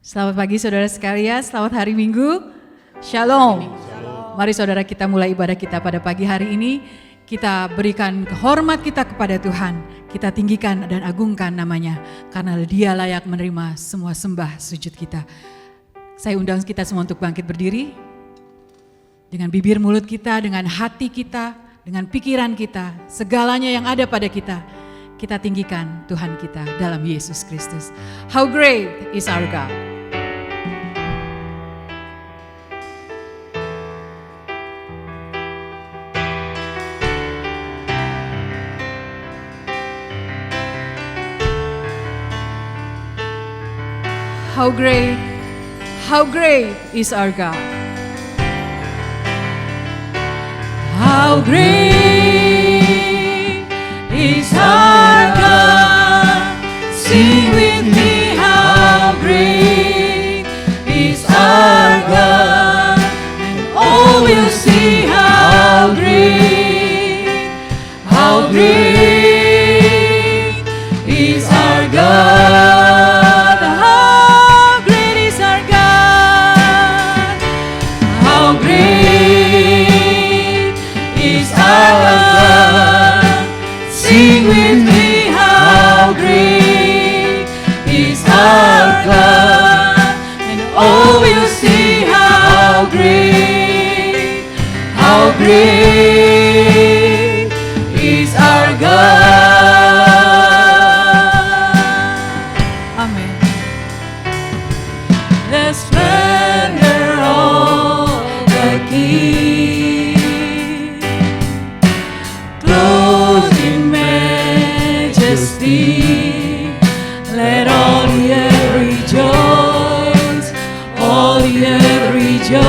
Selamat pagi saudara sekalian, selamat hari Minggu. Shalom. Mari saudara kita mulai ibadah kita pada pagi hari ini. Kita berikan hormat kita kepada Tuhan. Kita tinggikan dan agungkan namanya. Karena Dia layak menerima semua sembah sujud kita. Saya undang kita semua untuk bangkit berdiri. Dengan bibir mulut kita, dengan hati kita, dengan pikiran kita. Segalanya yang ada pada kita. Kita tinggikan Tuhan kita dalam Yesus Kristus. How great is our God. How great is our God. How great is our God. Sing with me, how great is our God. And all will see how great is our God. Sing with me, how great is our God, and all will see how great is our God. Amen. The splendor of the King, clothed in majesty, let all the earth rejoice, all the earth rejoice.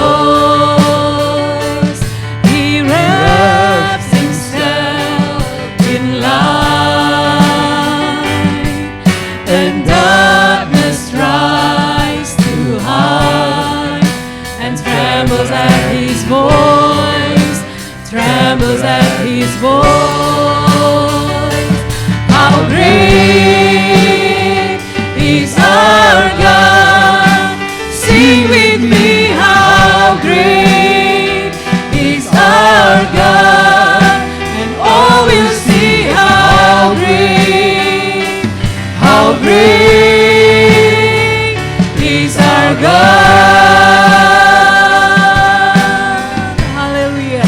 He wraps himself in light, and darkness tries to hide, and trembles at his voice, trembles at his voice. How great is our God. Sing with me, how great is our God. And all will see how great is our God. Hallelujah.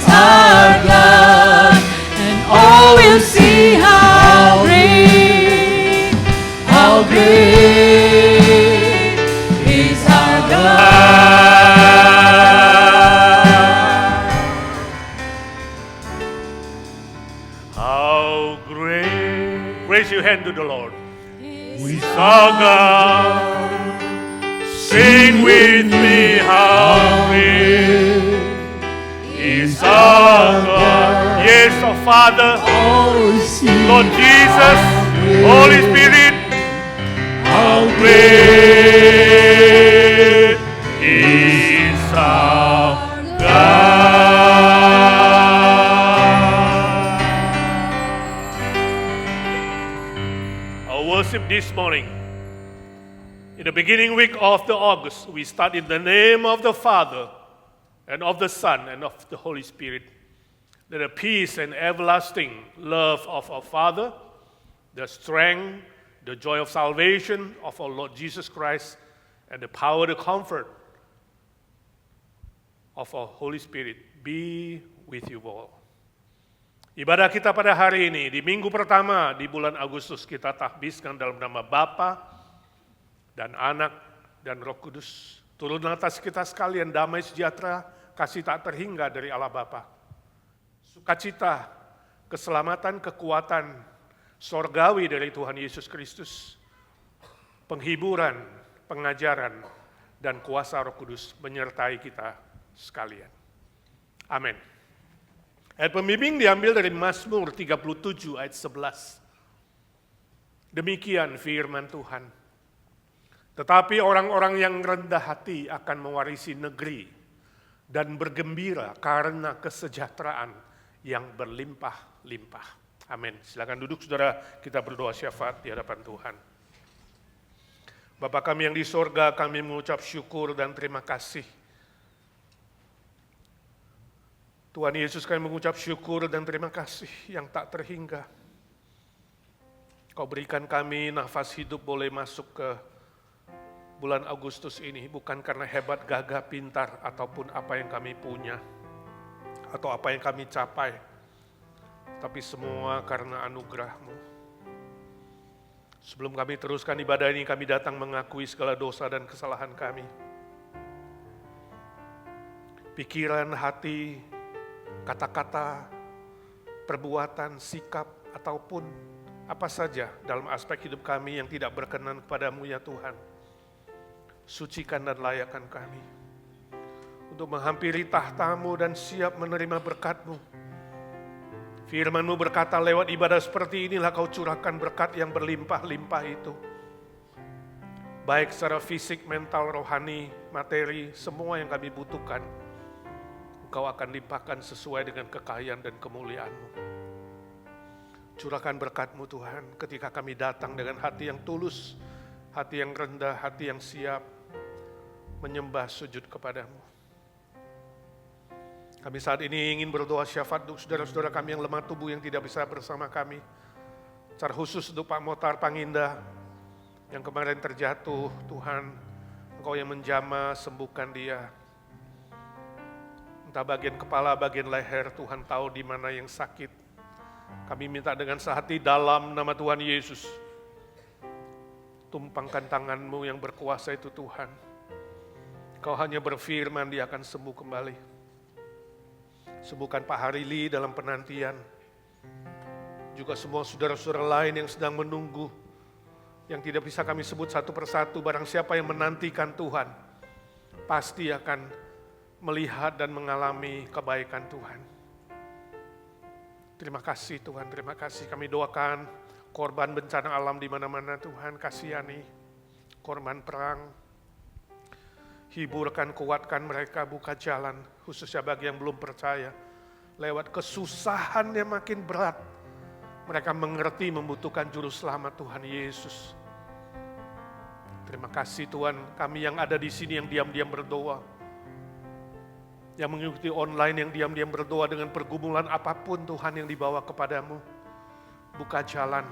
is our God, and all will see how great is our God. How great. Raise your hand to the Lord. We saw God. Sing with me, how great is our God. Yes, our Father, Lord Jesus, Holy Spirit, how great is our God. Our worship this morning, in the beginning week of the August, we start in the name of the Father, and of the Son, and of the Holy Spirit. That the peace and everlasting love of our Father, the strength, the joy of salvation of our Lord Jesus Christ, and the power, the comfort of our Holy Spirit be with you all. Ibadah kita pada hari ini, di minggu pertama di bulan Agustus, kita tahbiskan dalam nama Bapa dan Anak dan Roh Kudus. Turun atas kita sekalian damai sejahtera, kasih tak terhingga dari Allah Bapa. Sukacita, keselamatan, kekuatan sorgawi dari Tuhan Yesus Kristus. Penghiburan, pengajaran, dan kuasa Roh Kudus menyertai kita sekalian. Amin. Ayat pembimbing diambil dari Mazmur 37 ayat 11. Demikian firman Tuhan. Tetapi orang-orang yang rendah hati akan mewarisi negeri dan bergembira karena kesejahteraan yang berlimpah-limpah. Amin. Silakan duduk saudara, kita berdoa syafaat di hadapan Tuhan. Bapa kami yang di sorga, kami mengucap syukur dan terima kasih. Tuhan Yesus, kami mengucap syukur dan terima kasih yang tak terhingga. Kau berikan kami nafas hidup boleh masuk ke bulan Agustus ini, bukan karena hebat, gagah, pintar, ataupun apa yang kami punya, atau apa yang kami capai, tapi semua karena anugerah-Mu. Sebelum kami teruskan ibadah ini, kami datang mengakui segala dosa dan kesalahan kami. Pikiran, hati, kata-kata, perbuatan, sikap, ataupun apa saja dalam aspek hidup kami yang tidak berkenan kepadamu ya Tuhan. Sucikan dan layakkan kami untuk menghampiri tahta-Mu dan siap menerima berkat-Mu. Firman-Mu berkata lewat ibadah seperti inilah Kau curahkan berkat yang berlimpah-limpah itu. Baik secara fisik, mental, rohani, materi, semua yang kami butuhkan. Kau akan limpahkan sesuai dengan kekayaan dan kemuliaan-Mu. Curahkan berkat-Mu Tuhan ketika kami datang dengan hati yang tulus, hati yang rendah, hati yang siap menyembah sujud kepadamu. Kami saat ini ingin berdoa syafaat untuk saudara-saudara kami yang lemah tubuh yang tidak bisa bersama kami. Secara khusus untuk Pak Motar Panginda yang kemarin terjatuh, Tuhan, Engkau yang menjamah, sembuhkan dia. Entah bagian kepala, bagian leher, Tuhan tahu di mana yang sakit. Kami minta dengan sehati dalam nama Tuhan Yesus. Tumpangkan tangan-Mu yang berkuasa itu Tuhan. Kau hanya berfirman dia akan sembuh kembali. Sembuhkan Pak Harili dalam penantian. Juga semua saudara-saudara lain yang sedang menunggu. Yang tidak bisa kami sebut satu persatu, barang siapa yang menantikan Tuhan. Pasti akan melihat dan mengalami kebaikan Tuhan. Terima kasih Tuhan, terima kasih. Kami doakan korban bencana alam di mana-mana Tuhan, kasihani korban perang. Hiburkan, kuatkan mereka, buka jalan, khususnya bagi yang belum percaya. Lewat kesusahan yang makin berat, mereka mengerti membutuhkan juru selamat Tuhan Yesus. Terima kasih Tuhan, kami yang ada di sini yang diam-diam berdoa. Yang mengikuti online yang diam-diam berdoa dengan pergumulan apapun Tuhan yang dibawa kepadamu. Buka jalan,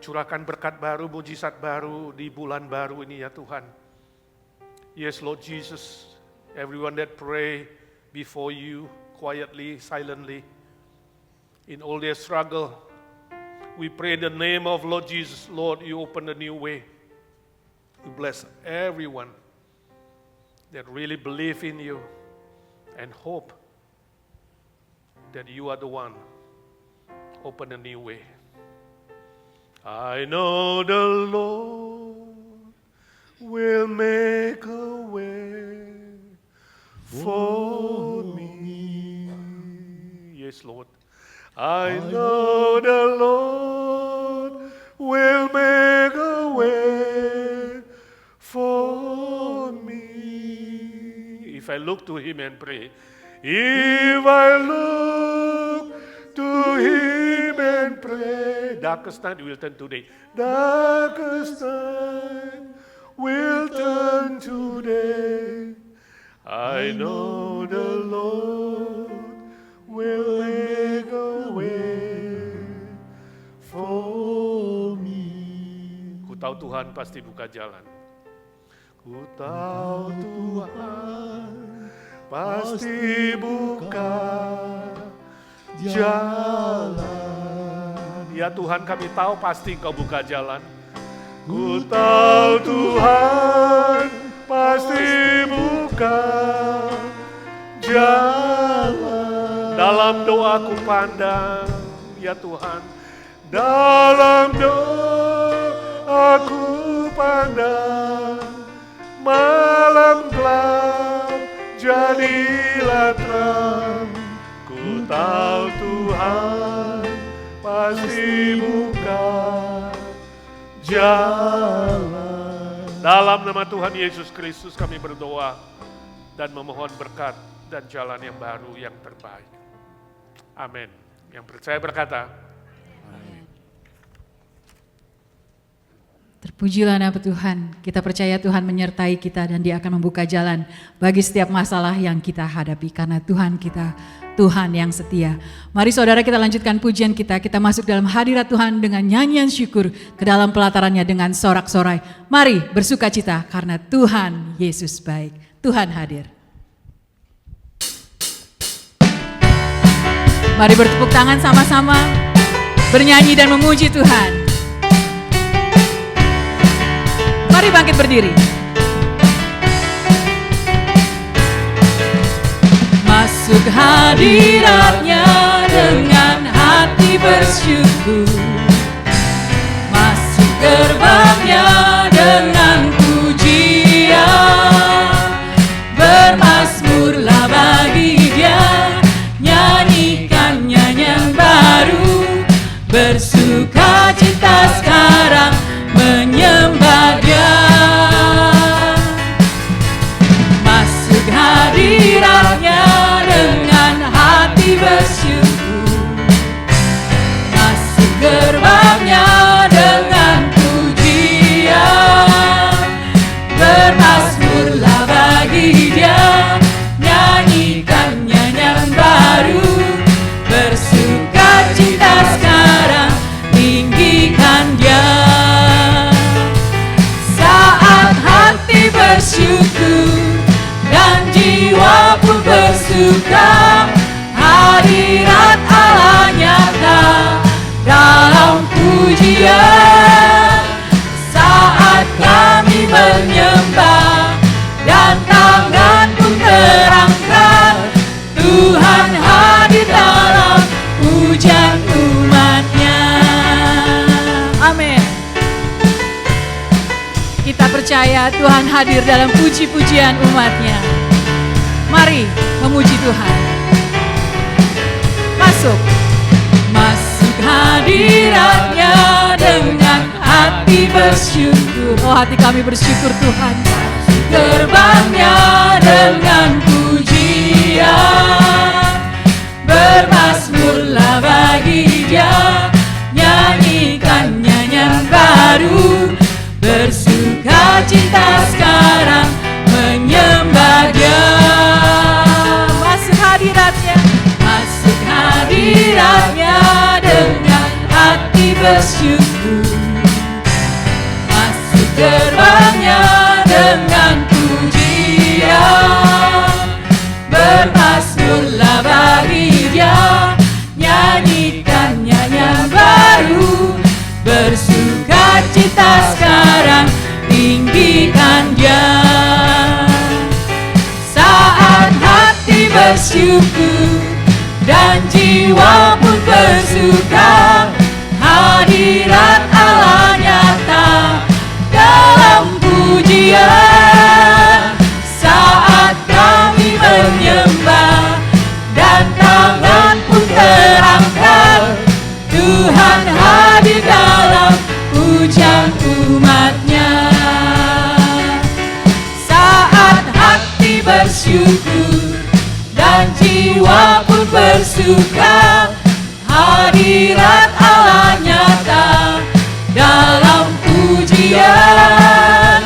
curahkan berkat baru, mujizat baru di bulan baru ini ya Tuhan. Yes Lord Jesus, everyone that pray before you, quietly, silently, in all their struggle. We pray in the name of Lord Jesus, Lord, you open a new way. You bless everyone that really believe in you and hope that you are the one. Open a new way. I know the Lord will make a way for me. Yes, Lord. I know the Lord will make a way for me. If I look to Him and pray, if I look to Him and pray, darkest night will turn to day. Darkest night will turn to day. I know the Lord will make a way for me. Ku tahu Tuhan pasti buka jalan. Ku tahu Tuhan pasti buka jalan. Ya Tuhan, kami tahu pasti Engkau buka jalan. Ku tahu Tuhan pasti buka jalan. Dalam doa ku pandang, ya Tuhan. Dalam doa ku pandang, malam gelap jadilah terang. Ku tahu Tuhan pasti buka jalan. Dalam nama Tuhan Yesus Kristus kami berdoa dan memohon berkat dan jalan yang baru yang terbaik. Amin. Yang percaya berkata, amin. Terpujilah nama Tuhan. Kita percaya Tuhan menyertai kita dan Dia akan membuka jalan bagi setiap masalah yang kita hadapi. Karena Tuhan kita, Tuhan yang setia. Mari saudara kita lanjutkan pujian kita. Kita masuk dalam hadirat Tuhan dengan nyanyian syukur. Ke dalam pelatarannya dengan sorak-sorai. Mari bersukacita karena Tuhan Yesus baik. Tuhan hadir. Mari bertepuk tangan sama-sama, bernyanyi dan memuji Tuhan. Mari bangkit berdiri. Masuk hadiratnya dengan hati bersyukur. Masuk gerbangnya dengan pujian. Bermazmurlah bagi Dia, nyanyikan nyanyian baru. Bersuka cita sekarang menyembah Dia. Masuk hadiratnya dengan hati bersyukur. Masuk gerbangnya dengan pujian. Bermazmurlah bagi Dia, nyanyikan nyanyian baru. Bersuka cita sekarang, tinggikan Dia. Saat hati bersyukur dan jiwa pun bersuka, hadirat Allah nyata dalam pujian. Saat kami menyembah dan tangan pun terangkat, Tuhan hadir dalam pujian umat-Nya. Amin. Kita percaya Tuhan hadir dalam puji-pujian umat-Nya. Mari memuji Tuhan. Masuk hadirat-Nya dengan hati bersyukur. Oh, hati kami bersyukur Tuhan. Gerbangnya dengan pujian. Bermazmurlah bagi Dia, nyanyikan nyanyian baru. Bersuka cita sekarang menyembah Dia. Masuk hadirat-Nya, masuk hadirat-Nya dengan hati bersyukur. Masuk gerbangnya dengan pujian. Bermazmurlah bagi sekarang, tinggikan Dia. Saat hati bersyukur dan jiwa pun bersuka, hadirat Allah nyata dalam pujian. Saat kami menyembah dan tangan pun terangkat, Tuhan hadir dalam pujian umat-Nya. Saat hati bersyukur dan jiwa pun bersuka, hadirat Allah nyata dalam pujian.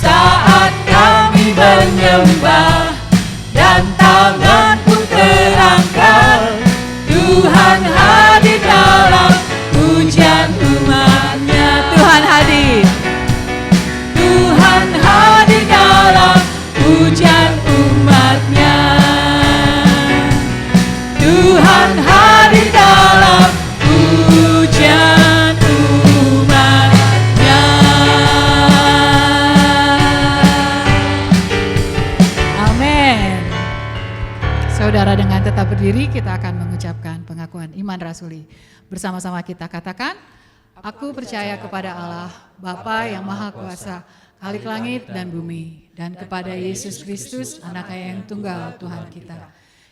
Saat kami menyembah dan tangan pun terangkat, Tuhan hadir dalam pujian umat-Nya. Tuhan hadir, Tuhan hadir dalam pujian umat-Nya. Tuhan hadir dalam pujian umat-Nya. Amin. Saudara, dengan tetap berdiri kita akan mengucapkan pengakuan iman rasuli. Bersama-sama kita katakan, aku percaya kepada Allah, Bapa yang Maha Kuasa, Khalik langit dan bumi, dan kepada Yesus Kristus, Anak-Nya yang tunggal Tuhan kita,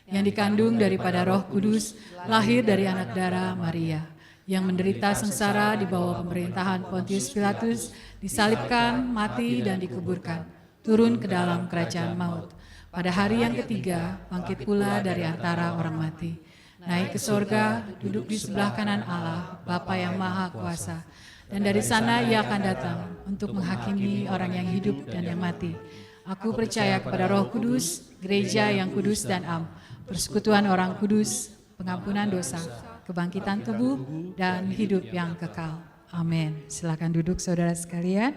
yang dikandung daripada Roh Kudus, lahir dari anak darah Maria, yang menderita sengsara di bawah pemerintahan Pontius Pilatus, disalibkan, mati dan dikuburkan, turun ke dalam kerajaan maut. Pada hari yang ketiga, bangkit pula dari antara orang mati, naik ke sorga, duduk di sebelah kanan Allah, Bapa yang Maha Kuasa, dan dari sana Ia akan datang untuk menghakimi orang yang hidup dan yang mati. Aku percaya kepada Roh Kudus, gereja yang kudus dan am, persekutuan orang kudus, pengampunan dosa, kebangkitan tubuh, dan hidup yang kekal. Amin. Silakan duduk saudara sekalian.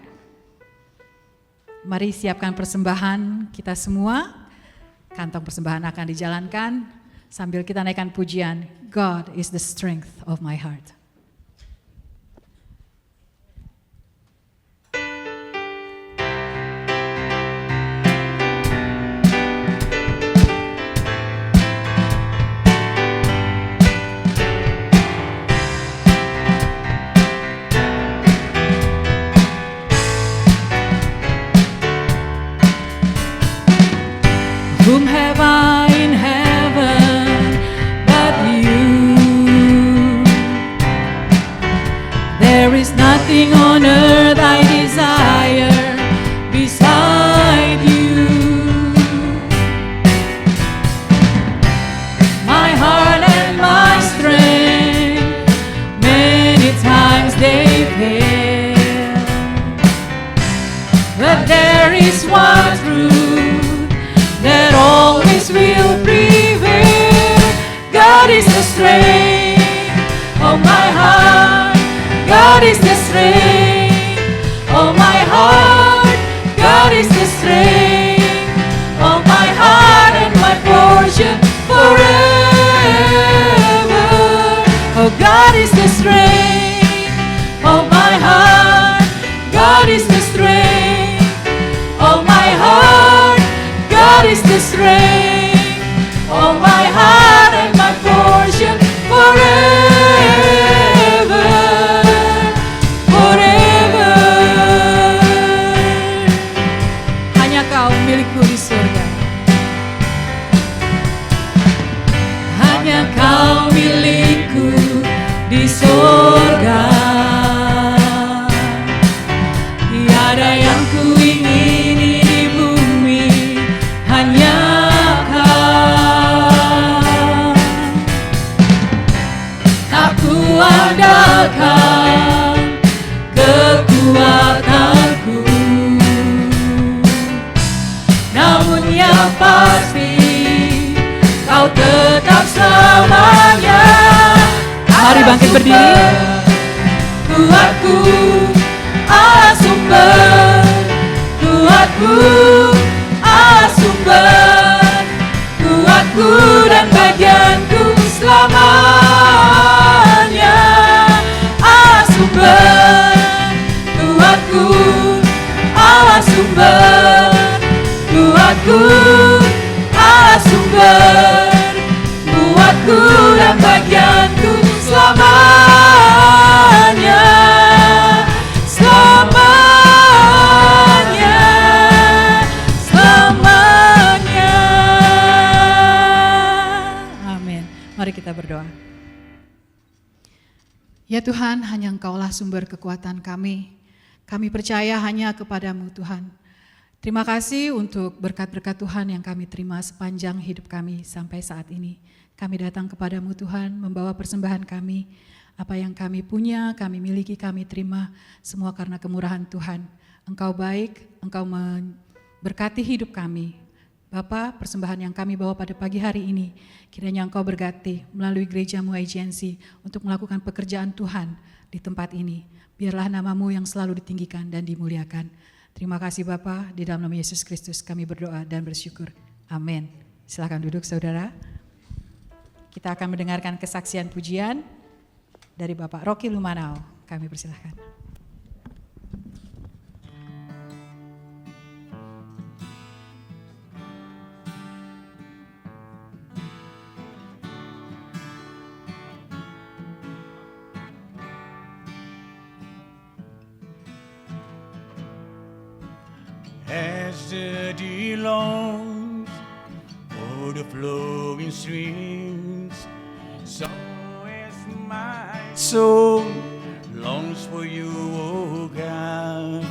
Mari siapkan persembahan kita semua. Kantong persembahan akan dijalankan sambil kita naikkan pujian, God is the strength of my heart. Whom have I in heaven but you? There is nothing on earth I desire beside you. My heart and my strength, many times they fail, but there is one truth that always will prevail. God is the strength of my heart. God is the strength of my heart. God is the strength of my heart and my portion forever. Oh, God is the strength of my heart. God is the strength of my heart. God is the strength of my heart and my portion forever, forever. Hanya Kau milikku di surga. Hanya Kau milikku di surga. Tiada yang ku ingini di bumi, hanya Kau. Tak ku andalkan kekuatanku, namun yang pasti Kau tetap selamanya. Mari bangkit berdiri. Tuhanku, Allah sumber, Tuhanku, Allah sumber, Tuhanku dan bagianku selamanya. Allah sumber, Tuhanku, berdoa. Ya Tuhan, hanya Engkaulah sumber kekuatan kami. Kami percaya hanya kepadamu Tuhan. Terima kasih untuk berkat-berkat Tuhan yang kami terima sepanjang hidup kami sampai saat ini. Kami datang kepadamu Tuhan, membawa persembahan kami. Apa yang kami punya, kami miliki, kami terima. Semua karena kemurahan Tuhan. Engkau baik, Engkau memberkati hidup kami. Bapa, persembahan yang kami bawa pada pagi hari ini, kiranya Engkau berkati melalui gerejamu IGNC untuk melakukan pekerjaan Tuhan di tempat ini. Biarlah namamu yang selalu ditinggikan dan dimuliakan. Terima kasih Bapa, di dalam nama Yesus Kristus kami berdoa dan bersyukur. Amin. Silakan duduk saudara. Kita akan mendengarkan kesaksian pujian dari Bapak Rocky Lumanau. Kami persilahkan. As the deer longs for the flowing streams, so as my soul longs for you, O God.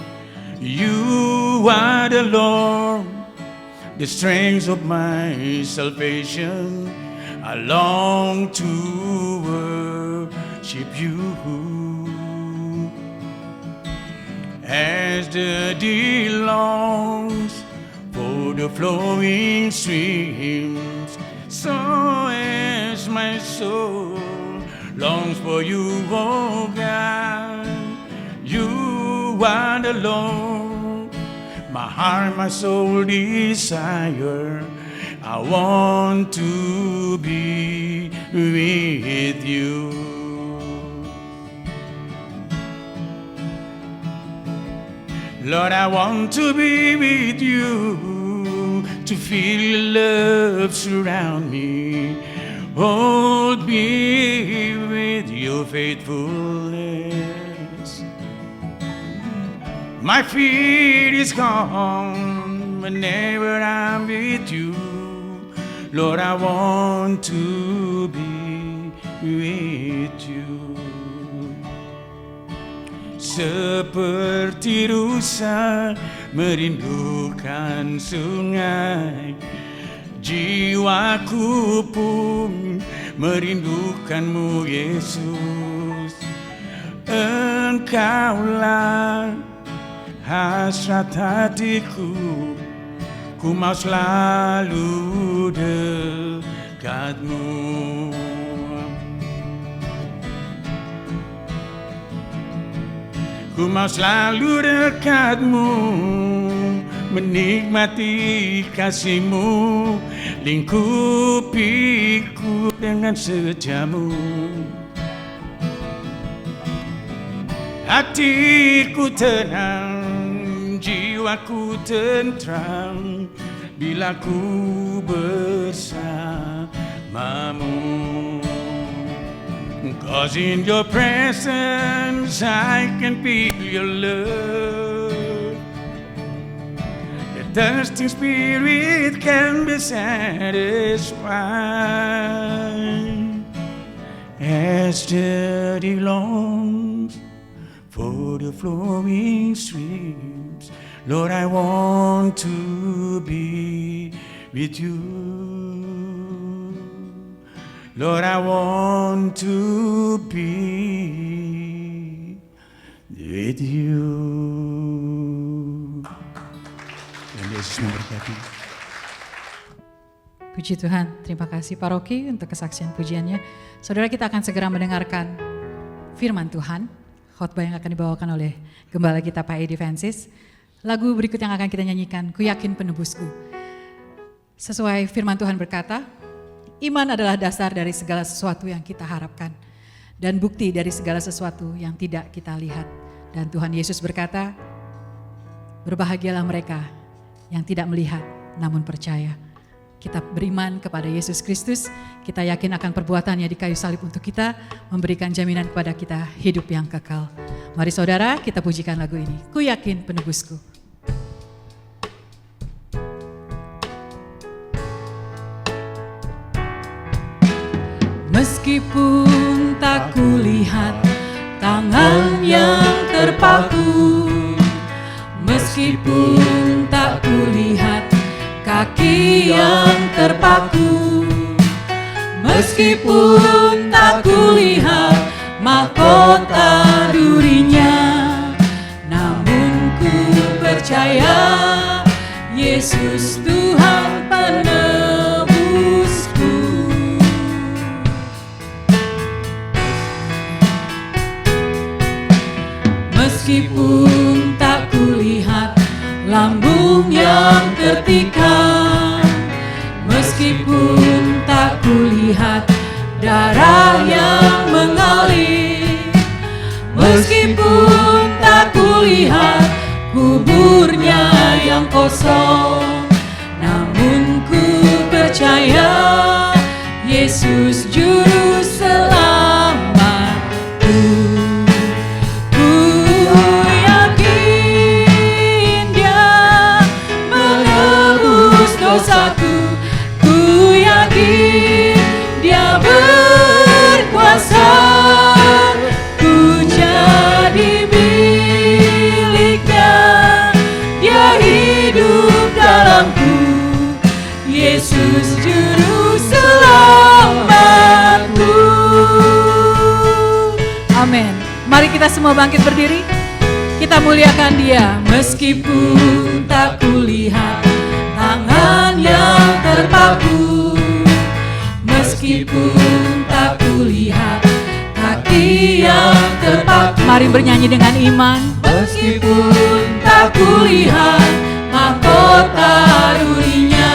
You are the Lord, the strength of my salvation. I long to worship you. As the deer longs for the flowing streams, so as my soul longs for you, O God. You are the Lord, my heart, my soul desire. I want to be with you. Lord, I want to be with you, to feel your love surround me. Hold me with your faithfulness. My fear is gone whenever I'm with you. Lord, I want to be with you. Seperti rusa merindukan sungai, jiwaku pun merindukanmu Yesus. Engkaulah hasrat hatiku, ku mau selalu dekatmu. Ku mau selalu dekatmu, menikmati kasihmu, lingkupiku dengan setiamu. Hatiku tenang, jiwaku tentram, bila ku bersamamu. 'Cause in your presence I can feel your love. The thirsty spirit can be satisfied. As the deer longs for the flowing streams, Lord, I want to be with you. Lord, I want to be with you. Dan Yesus memberkati. Puji Tuhan, terima kasih Pak Rocky untuk kesaksian pujiannya. Saudara, kita akan segera mendengarkan firman Tuhan, khotbah yang akan dibawakan oleh Gembala kita Pak Edi Francis. Lagu berikut yang akan kita nyanyikan, Ku Yakin Penebusku. Sesuai firman Tuhan berkata, iman adalah dasar dari segala sesuatu yang kita harapkan dan bukti dari segala sesuatu yang tidak kita lihat. Dan Tuhan Yesus berkata, berbahagialah mereka yang tidak melihat namun percaya. Kita beriman kepada Yesus Kristus, kita yakin akan perbuatannya di kayu salib untuk kita, memberikan jaminan kepada kita hidup yang kekal. Mari saudara, kita pujikan lagu ini, Ku Yakin Penebusku. Meski Meskipun tak kulihat tangan yang terpaku, meskipun tak kulihat kaki yang terpaku, meskipun tak kulihat mahkota durinya, namun ku percaya Yesus Tuhan penebusku. Meskipun tak kulihat lambung yang tertikam, meskipun tak kulihat darah yang mengalir, meskipun tak kulihat kuburnya yang kosong, namun ku percaya Yesus juru selamatku. Ku yakin Dia menebus dosaku, ku yakin Dia berkuasa, ku jadi miliknya, Dia hidup dalamku, Yesus juru selamatku. Amin. Mari kita semua bangkit berdiri, kita muliakan Dia. Meskipun tak kulihat tangan yang terpaku, meskipun tak kulihat kaki yang terpaku. Mari bernyanyi dengan iman. Meskipun tak kulihat mahkota durinya,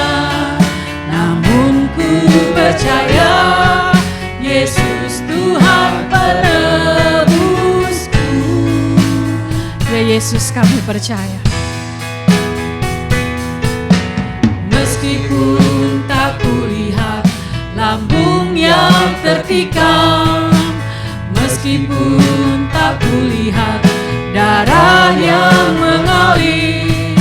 namun ku percaya Yesus Tuhan penebusku. Ya Yesus, kami percaya. Meskipun tak kulihat lambung yang tertikam, meskipun tak kulihat darah yang mengalir,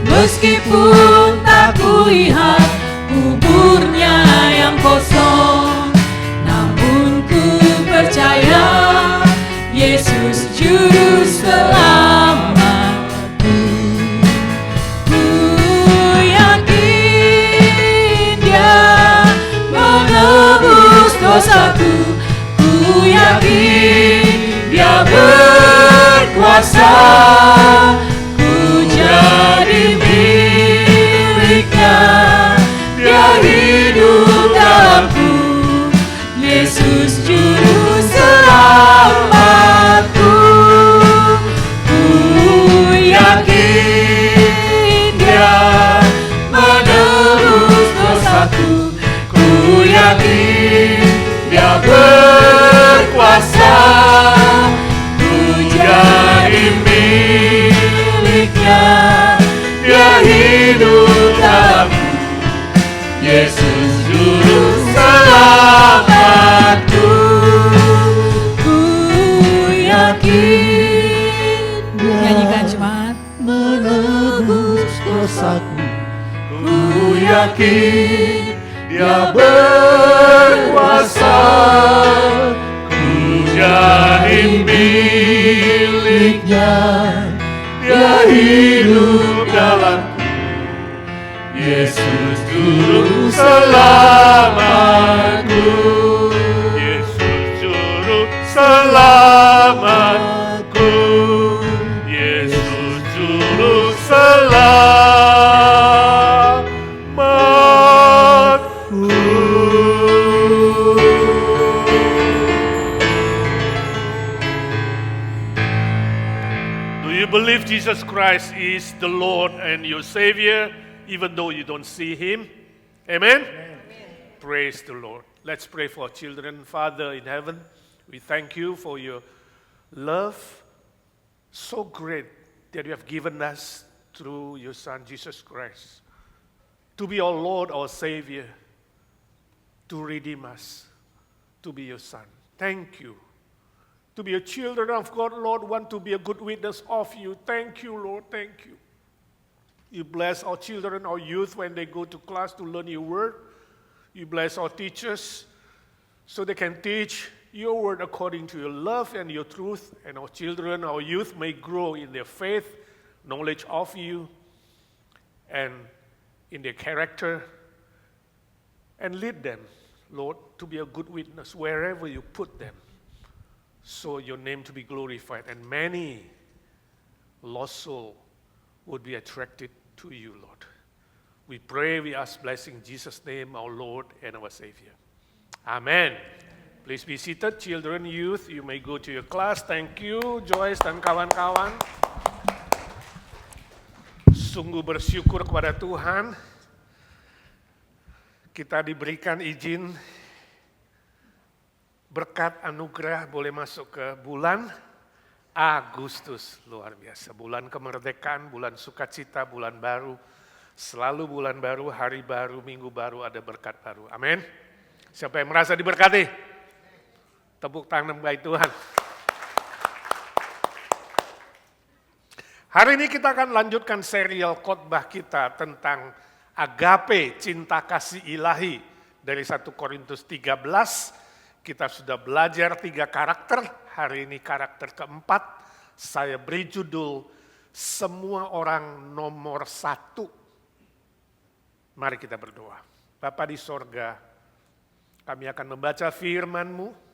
meskipun tak kulihat kuburnya yang kosong, namun ku percaya Yesus juru selamatku. Ku yakin Dia menebus dosaku, ku yakin Dia berkuasa, ku jadi miliknya, Dia hidup dalamku, Yesus juru selamatku. Ku yakin Dia menebus dosaku, ku yakin Dia berkuasa, ku jadi miliknya, Dia hidup dalamku, Yesus juru selamatku. Ku yakin, nyanyikan jemaat, menebus dosaku, Ku yakin Dia berkuasa, ku jadi miliknya, Dia hidup dalamku, Yesus juru selamatku, Yesus juru selamatku, Yesus juru selamatku. Do you believe Jesus Christ is the Lord and your Savior, even though you don't see Him? Amen? Praise the Lord. Let's pray for our children. Father in heaven, we thank you for your love, so great that you have given us through your Son, Jesus Christ, to be our Lord, our Savior, to redeem us, to be your Son. Thank you. To be a children of God, Lord, want to be a good witness of you. Thank you, Lord. Thank you. You bless our children, our youth when they go to class to learn your word. You bless our teachers so they can teach your word according to your love and your truth, and our children, our youth may grow in their faith, knowledge of you, and in their character, and lead them, Lord, to be a good witness wherever you put them, so your name to be glorified, and many lost souls would be attracted to you, Lord. We pray, we ask blessing in Jesus' name, our Lord and our Savior. Amen. Please be seated, children, youth, you may go to your class. Thank you, Joyce dan kawan-kawan. Sungguh bersyukur kepada Tuhan, kita diberikan izin berkat anugerah boleh masuk ke bulan Agustus. Luar biasa, bulan kemerdekaan, bulan sukacita, bulan baru. Selalu bulan baru, hari baru, minggu baru, ada berkat baru. Amin. Siapa yang merasa diberkati? Tepuk tangan baik Tuhan. Hari ini kita akan lanjutkan serial khotbah kita tentang agape, cinta kasih ilahi. Dari 1 Korintus 13, kita sudah belajar 3 karakter. Hari ini karakter keempat, saya beri judul, semua orang nomor 1. Mari kita berdoa. Bapa di sorga, kami akan membaca firman-Mu.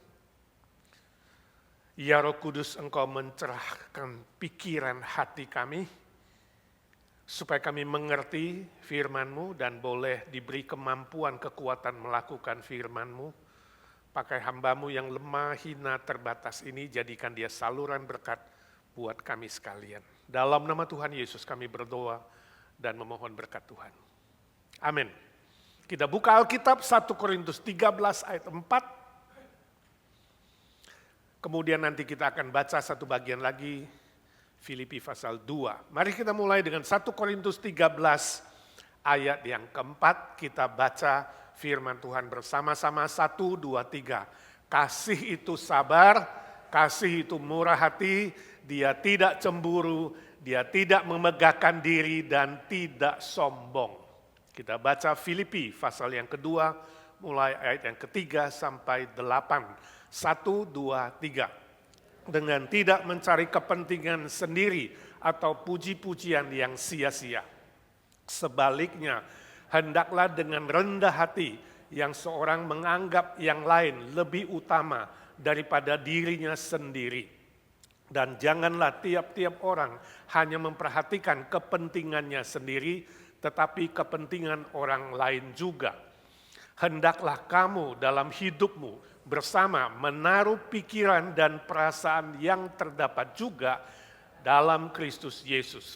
Ya Roh Kudus, Engkau mencerahkan pikiran hati kami, supaya kami mengerti firman-Mu dan boleh diberi kemampuan, kekuatan melakukan firman-Mu. Pakai hamba-Mu yang lemah, hina, terbatas ini, jadikan dia saluran berkat buat kami sekalian. Dalam nama Tuhan Yesus kami berdoa dan memohon berkat Tuhan. Amin. Kita buka Alkitab 1 Korintus 13 ayat 4. Kemudian nanti kita akan baca satu bagian lagi, Filipi pasal 2. Mari kita mulai dengan 1 Korintus 13 ayat yang keempat. Kita baca firman Tuhan bersama-sama, 1, 2, 3. Kasih itu sabar, kasih itu murah hati, dia tidak cemburu, dia tidak memegahkan diri dan tidak sombong. Kita baca Filipi pasal yang kedua, mulai ayat yang ketiga sampai 8. 1, 2, 3. Dengan tidak mencari kepentingan sendiri atau puji-pujian yang sia-sia. Sebaliknya, hendaklah dengan rendah hati yang seorang menganggap yang lain lebih utama daripada dirinya sendiri. Dan janganlah tiap-tiap orang hanya memperhatikan kepentingannya sendiri, tetapi kepentingan orang lain juga. Hendaklah kamu dalam hidupmu bersama menaruh pikiran dan perasaan yang terdapat juga dalam Kristus Yesus.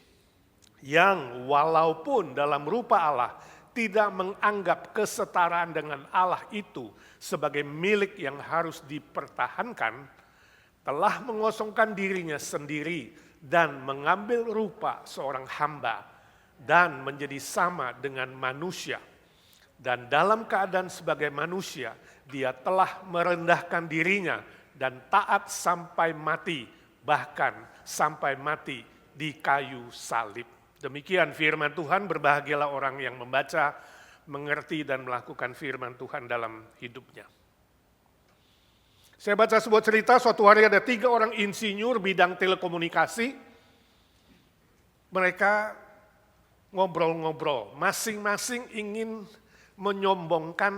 Yang walaupun dalam rupa Allah tidak menganggap kesetaraan dengan Allah itu sebagai milik yang harus dipertahankan, telah mengosongkan dirinya sendiri dan mengambil rupa seorang hamba dan menjadi sama dengan manusia. Dan dalam keadaan sebagai manusia, dia telah merendahkan dirinya dan taat sampai mati, bahkan sampai mati di kayu salib. Demikian firman Tuhan, berbahagialah orang yang membaca, mengerti dan melakukan firman Tuhan dalam hidupnya. Saya baca sebuah cerita, suatu hari ada 3 orang insinyur bidang telekomunikasi. Mereka ngobrol-ngobrol, masing-masing ingin menyombongkan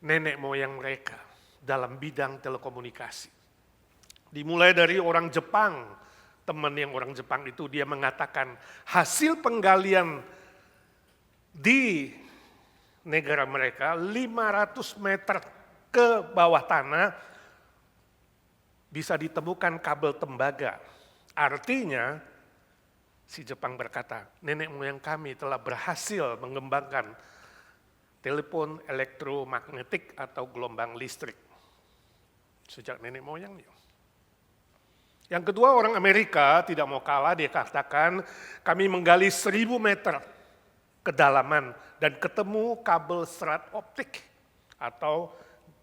nenek moyang mereka dalam bidang telekomunikasi. Dimulai dari orang Jepang, teman yang orang Jepang itu dia mengatakan hasil penggalian di negara mereka 500 meter ke bawah tanah bisa ditemukan kabel tembaga. Artinya si Jepang berkata, nenek moyang kami telah berhasil mengembangkan telepon elektromagnetik atau gelombang listrik sejak nenek moyangnya. Yang kedua, orang Amerika tidak mau kalah, dia katakan kami menggali 1000 meter kedalaman dan ketemu kabel serat optik atau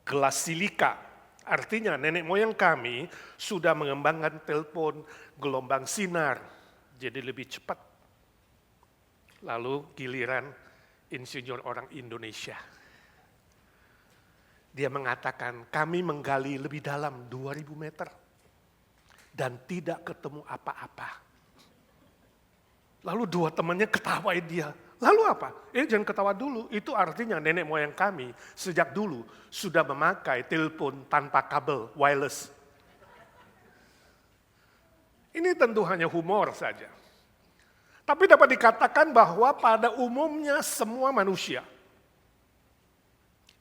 gelas silika. Artinya nenek moyang kami sudah mengembangkan telepon gelombang sinar jadi lebih cepat. Lalu giliran insinyur orang Indonesia. Dia mengatakan, kami menggali lebih dalam 2000 meter dan tidak ketemu apa-apa. Lalu dua temannya ketawain dia. Lalu apa? Jangan ketawa dulu, itu artinya nenek moyang kami sejak dulu sudah memakai telepon tanpa kabel, wireless. Ini tentu hanya humor saja. Tapi dapat dikatakan bahwa pada umumnya semua manusia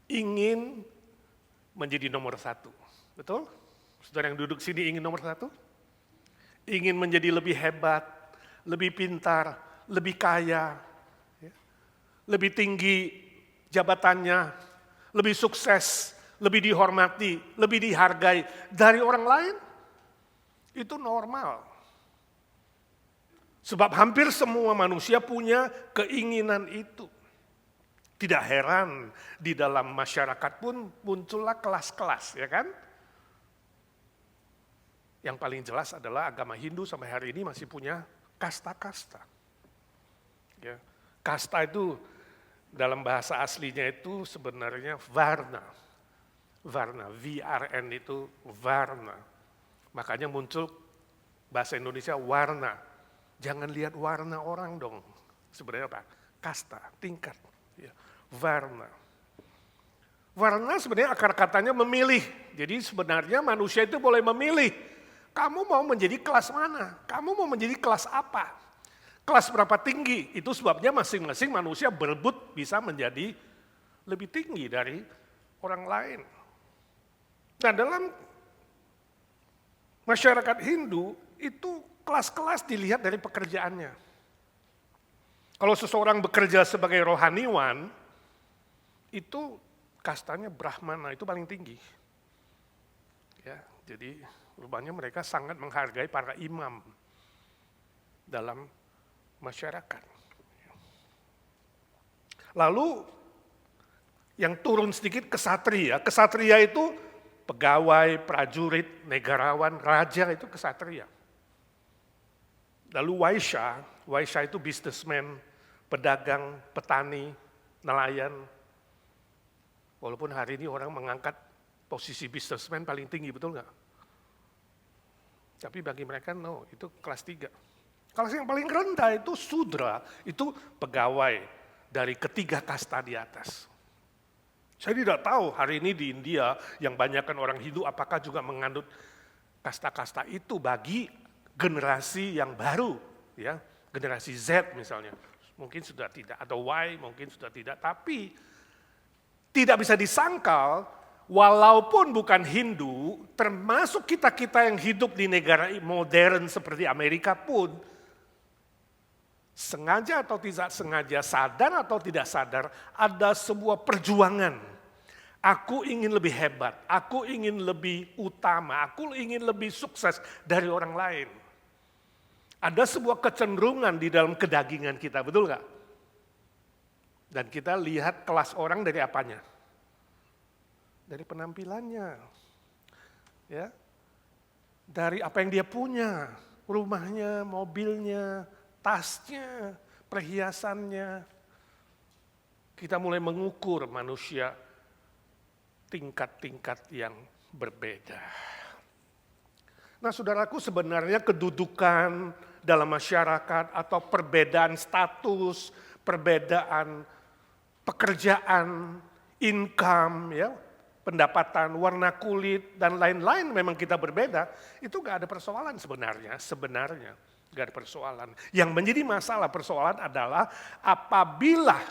ingin menjadi nomor satu. Betul? Saudara yang duduk sini ingin nomor satu? Ingin menjadi lebih hebat, lebih pintar, lebih kaya, lebih tinggi jabatannya, lebih sukses, lebih dihormati, lebih dihargai dari orang lain. Itu normal. Sebab hampir semua manusia punya keinginan itu. Tidak heran di dalam masyarakat pun muncullah kelas-kelas, ya kan? Yang paling jelas adalah agama Hindu sampai hari ini masih punya kasta-kasta. Ya. Kasta itu dalam bahasa aslinya itu sebenarnya varna. Varna, V-R-N itu varna. Makanya muncul bahasa Indonesia warna. Jangan lihat warna orang dong. Sebenarnya apa? Kasta, tingkat. Ya. Varna. Varna sebenarnya akar katanya memilih. Jadi sebenarnya manusia itu boleh memilih. Kamu mau menjadi kelas mana? Kamu mau menjadi kelas apa? Kelas berapa tinggi? Itu sebabnya masing-masing manusia berebut bisa menjadi lebih tinggi dari orang lain. Nah dalam masyarakat Hindu itu kelas-kelas dilihat dari pekerjaannya. Kalau seseorang bekerja sebagai rohaniwan, itu kastanya Brahmana, itu paling tinggi. Ya, jadi rupanya mereka sangat menghargai para imam dalam masyarakat. Lalu yang turun sedikit kesatria. Kesatria itu pegawai, prajurit, negarawan, raja itu kesatria. Lalu Waisya itu businessman, pedagang, petani, nelayan. Walaupun hari ini orang mengangkat posisi businessman paling tinggi, betul nggak? Tapi bagi mereka no, itu kelas 3. Kelas yang paling rendah itu Sudra, itu pegawai dari ketiga kasta di atas. Saya tidak tahu hari ini di India yang banyakkan orang Hindu apakah juga menganut kasta-kasta itu bagi generasi yang baru, ya, generasi Z misalnya, mungkin sudah tidak, atau Y mungkin sudah tidak, tapi tidak bisa disangkal, walaupun bukan Hindu, termasuk kita-kita yang hidup di negara modern seperti Amerika pun, sengaja atau tidak sengaja, sadar atau tidak sadar, ada sebuah perjuangan. Aku ingin lebih hebat, aku ingin lebih utama, aku ingin lebih sukses dari orang lain. Ada sebuah kecenderungan di dalam kedagingan kita, betul nggak? Dan kita lihat kelas orang dari apanya? Dari penampilannya. Ya. Dari apa yang dia punya, rumahnya, mobilnya, tasnya, perhiasannya. Kita mulai mengukur manusia tingkat-tingkat yang berbeda. Nah saudaraku, sebenarnya kedudukan dalam masyarakat atau perbedaan status, perbedaan pekerjaan, income, ya, pendapatan, warna kulit, dan lain-lain memang kita berbeda, itu gak ada persoalan sebenarnya gak ada persoalan. Yang menjadi masalah persoalan adalah apabila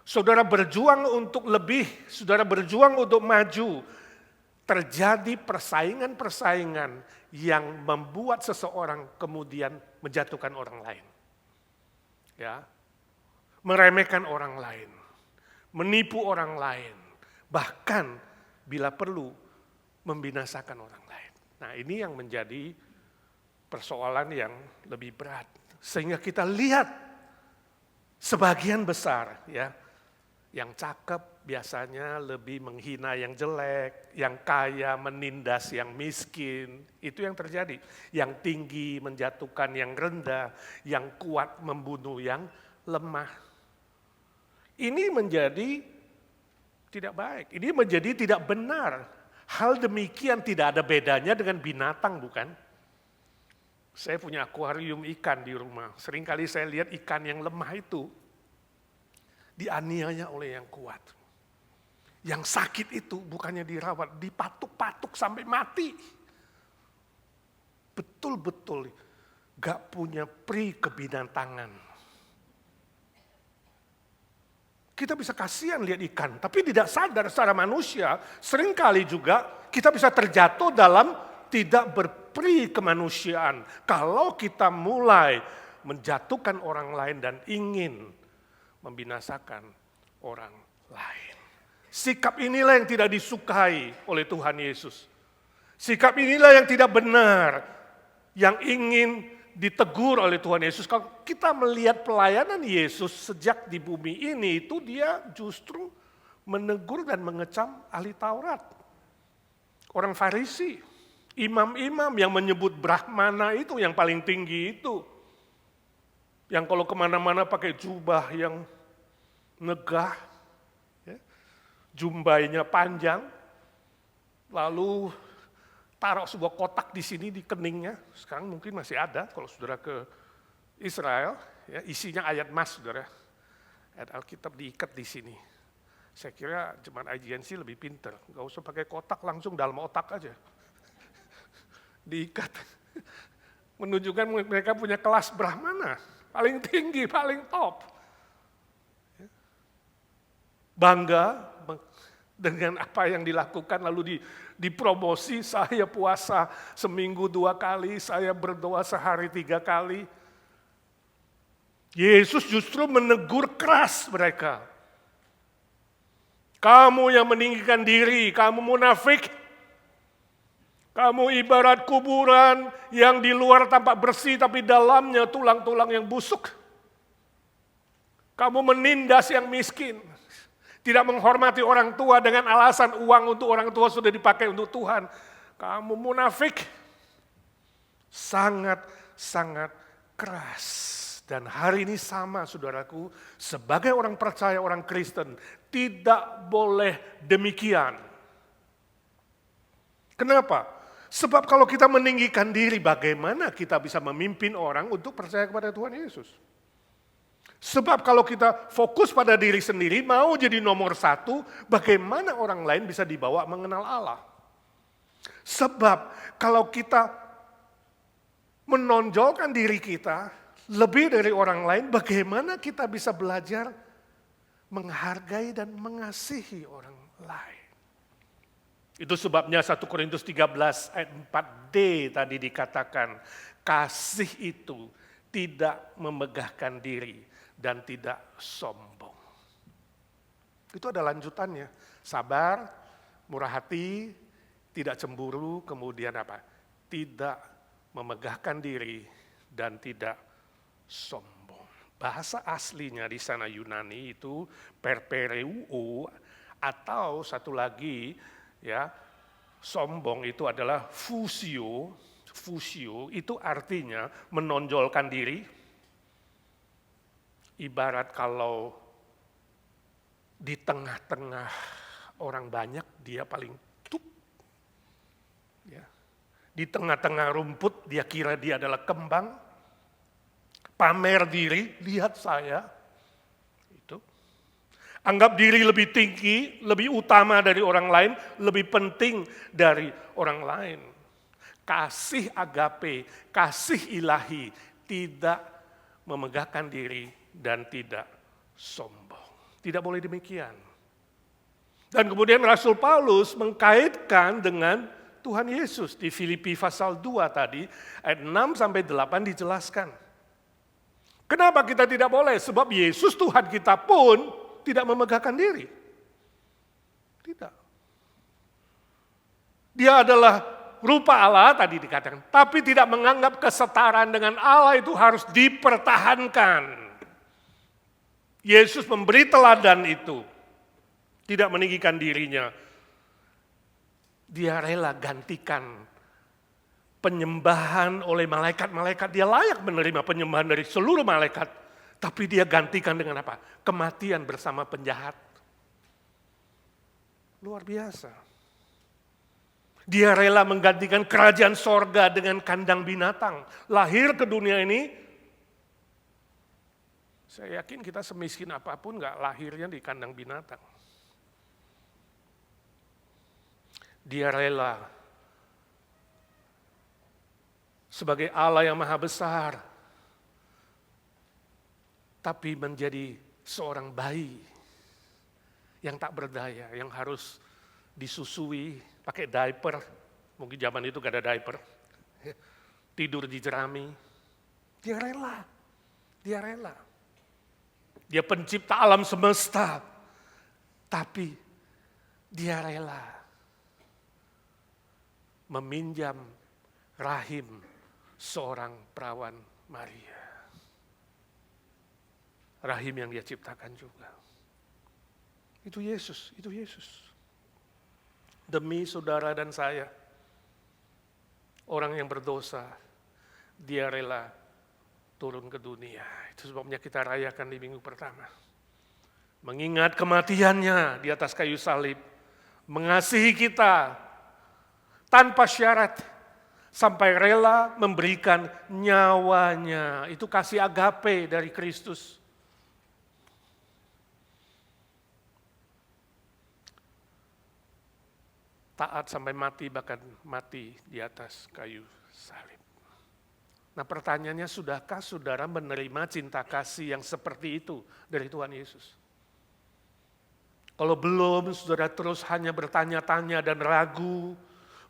saudara berjuang untuk lebih, saudara berjuang untuk maju, terjadi persaingan-persaingan yang membuat seseorang kemudian menjatuhkan orang lain. Ya. Meremehkan orang lain, menipu orang lain, bahkan bila perlu membinasakan orang lain. Nah, ini yang menjadi persoalan yang lebih berat. Sehingga kita lihat sebagian besar ya, yang cakep biasanya lebih menghina yang jelek, yang kaya menindas yang miskin, itu yang terjadi. Yang tinggi menjatuhkan yang rendah, yang kuat membunuh yang lemah. Ini menjadi Tidak baik. Ini menjadi tidak benar. Hal demikian tidak ada bedanya dengan binatang, bukan? Saya punya akuarium ikan di rumah. Seringkali saya lihat ikan yang lemah itu dianiaya oleh yang kuat. Yang sakit itu bukannya dirawat, dipatuk-patuk sampai mati. Betul-betul gak punya pri kebinatangan. Kita bisa kasihan lihat ikan, tapi tidak sadar secara manusia, seringkali juga kita bisa terjatuh dalam tidak berperi kemanusiaan. Kalau kita mulai menjatuhkan orang lain dan ingin membinasakan orang lain. Sikap inilah yang tidak disukai oleh Tuhan Yesus. Sikap inilah yang tidak benar, yang ingin ditegur oleh Tuhan Yesus. Kalau kita melihat pelayanan Yesus sejak di bumi ini, itu dia justru menegur dan mengecam ahli Taurat. Orang Farisi, imam-imam yang menyebut Brahmana itu yang paling tinggi itu. Yang kalau kemana-mana pakai jubah yang megah, ya, jumbainya panjang, lalu taruh sebuah kotak di sini di keningnya. Sekarang mungkin masih ada kalau saudara ke Israel, ya, isinya ayat mas, saudara. Ayat Alkitab diikat di sini. Saya kira jemaat IGNC lebih pinter, nggak usah pakai kotak, langsung dalam otak aja. Diikat. Menunjukkan mereka punya kelas Brahmana, paling tinggi, paling top. Bangga dengan apa yang dilakukan, lalu dipromosi, saya puasa seminggu 2 kali, saya berdoa sehari 3 kali. Yesus justru menegur keras mereka. Kamu yang meninggikan diri, kamu munafik. Kamu ibarat kuburan yang di luar tampak bersih, tapi dalamnya tulang-tulang yang busuk. Kamu menindas yang miskin. Tidak menghormati orang tua dengan alasan uang untuk orang tua sudah dipakai untuk Tuhan. Kamu munafik. Sangat-sangat keras. Dan hari ini sama saudaraku, sebagai orang percaya, orang Kristen, tidak boleh demikian. Kenapa? Sebab kalau kita meninggikan diri, bagaimana kita bisa memimpin orang untuk percaya kepada Tuhan Yesus? Sebab kalau kita fokus pada diri sendiri, mau jadi nomor 1, bagaimana orang lain bisa dibawa mengenal Allah? Sebab kalau kita menonjolkan diri kita lebih dari orang lain, bagaimana kita bisa belajar menghargai dan mengasihi orang lain? Itu sebabnya 1 Korintus 13 ayat 4d tadi dikatakan, kasih itu tidak memegahkan diri dan tidak sombong. Itu ada lanjutannya. Sabar, murah hati, tidak cemburu, kemudian apa? Tidak memegahkan diri dan tidak sombong. Bahasa aslinya di sana Yunani itu perpereuo, atau satu lagi ya, sombong itu adalah fusio. Fusio itu artinya menonjolkan diri. Ibarat kalau di tengah-tengah orang banyak, dia paling tup. Ya. Di tengah-tengah rumput, dia kira dia adalah kembang. Pamer diri, lihat saya. Itu. Anggap diri lebih tinggi, lebih utama dari orang lain, lebih penting dari orang lain. Kasih agape, kasih ilahi, tidak memegahkan diri dan tidak sombong. Tidak boleh demikian. Dan kemudian Rasul Paulus mengkaitkan dengan Tuhan Yesus. Di Filipi pasal 2 tadi, ayat 6-8 dijelaskan. Kenapa kita tidak boleh? Sebab Yesus Tuhan kita pun tidak memegahkan diri. Tidak. Dia adalah rupa Allah tadi dikatakan, tapi tidak menganggap kesetaraan dengan Allah itu harus dipertahankan. Yesus memberi teladan itu, tidak meninggikan dirinya. Dia rela gantikan penyembahan oleh malaikat-malaikat. Dia layak menerima penyembahan dari seluruh malaikat, tapi dia gantikan dengan apa? Kematian bersama penjahat. Luar biasa. Dia rela menggantikan kerajaan sorga dengan kandang binatang. Lahir ke dunia ini, saya yakin kita semiskin apapun gak lahirnya di kandang binatang. Dia rela sebagai Allah yang maha besar, tapi menjadi seorang bayi yang tak berdaya, yang harus disusui pakai diaper. Mungkin zaman itu gak ada diaper. Tidur di jerami. Dia rela. Dia rela. Dia pencipta alam semesta. Tapi dia rela meminjam rahim seorang perawan Maria. Rahim yang dia ciptakan juga. Itu Yesus, itu Yesus. Demi saudara dan saya, orang yang berdosa, dia rela turun ke dunia. Itu sebabnya kita rayakan di minggu pertama. Mengingat kematiannya di atas kayu salib, mengasihi kita tanpa syarat, sampai rela memberikan nyawanya. Itu kasih agape dari Kristus. Taat sampai mati, bahkan mati di atas kayu salib. Nah pertanyaannya, sudahkah saudara menerima cinta kasih yang seperti itu dari Tuhan Yesus? Kalau belum, saudara terus hanya bertanya-tanya dan ragu,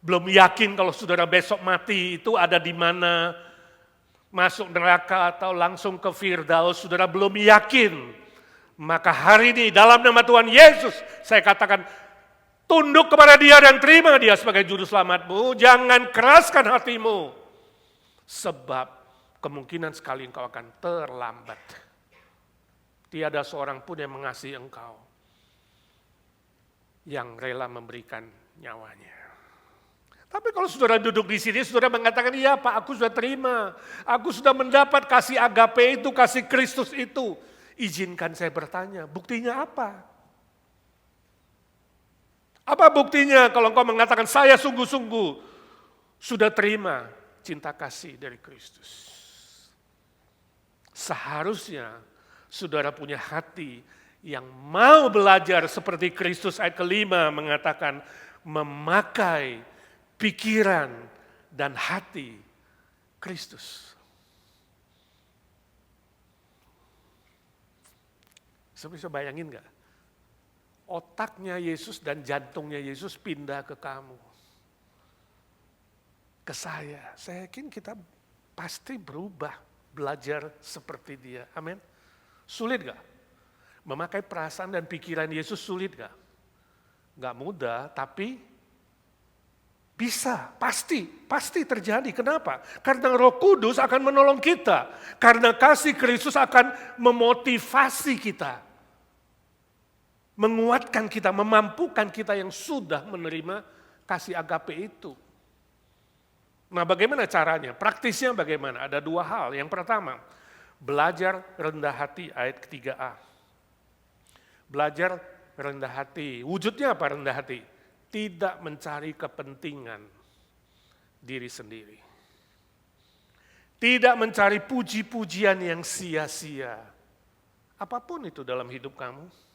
belum yakin kalau saudara besok mati itu ada di mana, masuk neraka atau langsung ke Firdaus, saudara belum yakin, maka hari ini dalam nama Tuhan Yesus, saya katakan, tunduk kepada Dia dan terima Dia sebagai juru selamatmu. Jangan keraskan hatimu. Sebab kemungkinan sekali engkau akan terlambat. Tiada seorang pun yang mengasihi engkau, yang rela memberikan nyawanya. Tapi kalau saudara duduk di sini, saudara mengatakan, iya Pak, aku sudah terima. Aku sudah mendapat kasih agape itu, kasih Kristus itu. Izinkan saya bertanya, buktinya apa? Apa buktinya kalau engkau mengatakan saya sungguh-sungguh sudah terima cinta kasih dari Kristus? Seharusnya saudara punya hati yang mau belajar seperti Kristus ayat kelima mengatakan memakai pikiran dan hati Kristus. Bisa bayangin gak? Otaknya Yesus dan jantungnya Yesus pindah ke kamu. Ke saya. Saya yakin kita pasti berubah, belajar seperti Dia. Amin. Sulit gak? Memakai perasaan dan pikiran Yesus sulit gak? Gak mudah, tapi bisa, pasti terjadi. Kenapa? Karena Roh Kudus akan menolong kita. Karena kasih Kristus akan memotivasi kita. Menguatkan kita, memampukan kita yang sudah menerima kasih agape itu. Nah bagaimana caranya? Praktisnya bagaimana? Ada dua hal. Yang pertama, belajar rendah hati ayat ketiga A. Belajar rendah hati. Wujudnya apa rendah hati? Tidak mencari kepentingan diri sendiri. Tidak mencari puji-pujian yang sia-sia. Apapun itu dalam hidup kamu.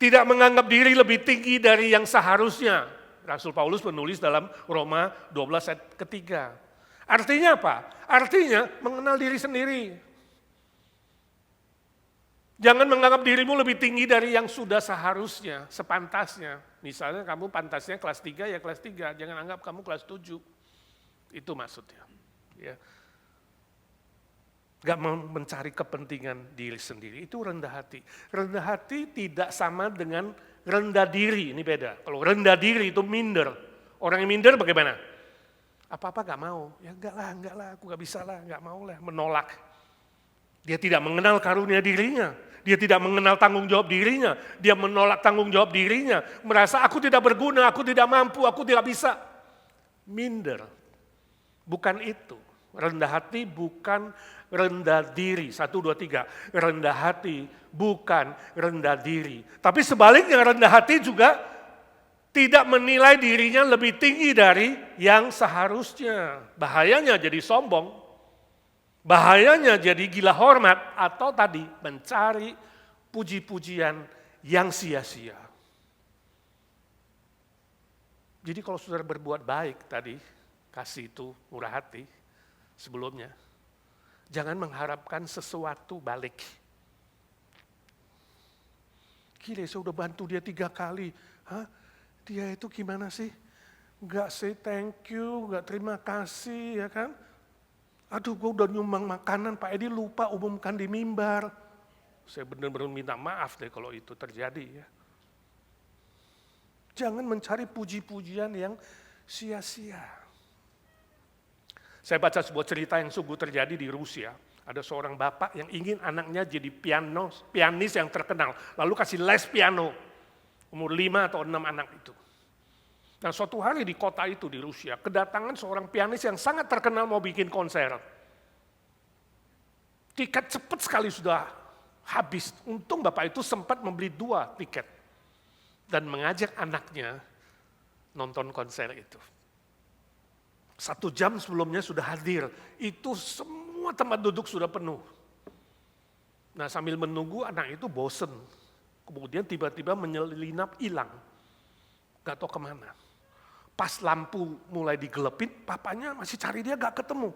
Tidak menganggap diri lebih tinggi dari yang seharusnya. Rasul Paulus menulis dalam Roma 12 ayat ketiga. Artinya apa? Artinya mengenal diri sendiri. Jangan menganggap dirimu lebih tinggi dari yang sudah seharusnya, sepantasnya. Misalnya kamu pantasnya kelas 3 ya kelas 3, jangan anggap kamu kelas 7. Itu maksudnya. Ya. Gak mau mencari kepentingan diri sendiri, itu rendah hati. Rendah hati tidak sama dengan rendah diri, ini beda. Kalau rendah diri itu minder. Orang yang minder bagaimana? Apa-apa gak mau, ya enggak lah, aku gak bisa lah, gak mau lah, menolak. Dia tidak mengenal karunia dirinya, dia tidak mengenal tanggung jawab dirinya, dia menolak tanggung jawab dirinya, merasa aku tidak berguna, aku tidak mampu, aku tidak bisa. Minder, bukan itu. Rendah hati bukan rendah diri. 1, 2, 3. Rendah hati bukan rendah diri. Tapi sebaliknya rendah hati juga Tidak menilai dirinya lebih tinggi dari yang seharusnya. Bahayanya jadi sombong. Bahayanya jadi gila hormat. Atau tadi mencari puji-pujian yang sia-sia. Jadi kalau saudara berbuat baik tadi, kasih itu murah hati sebelumnya, jangan mengharapkan sesuatu balik. Gila, saya udah bantu dia 3 kali. Hah? Dia itu gimana sih? Gak say thank you, gak terima kasih, ya kan? Aduh, gue udah nyumbang makanan, Pak Edi lupa umumkan di mimbar. Saya benar-benar minta maaf deh kalau itu terjadi ya. Jangan mencari puji-pujian yang sia-sia. Saya baca sebuah cerita yang sungguh terjadi di Rusia. Ada seorang bapak yang ingin anaknya jadi pianis yang terkenal. Lalu kasih les piano. Umur 5 atau 6 anak itu. Nah, suatu hari di kota itu di Rusia, kedatangan seorang pianis yang sangat terkenal mau bikin konser. Tiket cepat sekali sudah habis. Untung bapak itu sempat membeli 2 tiket. Dan mengajak anaknya nonton konser itu. 1 jam sebelumnya sudah hadir. Itu semua tempat duduk sudah penuh. Nah, sambil menunggu anak itu bosen. Kemudian tiba-tiba menyelinap hilang. Gak tahu kemana. Pas lampu mulai digelepin, papanya masih cari dia gak ketemu.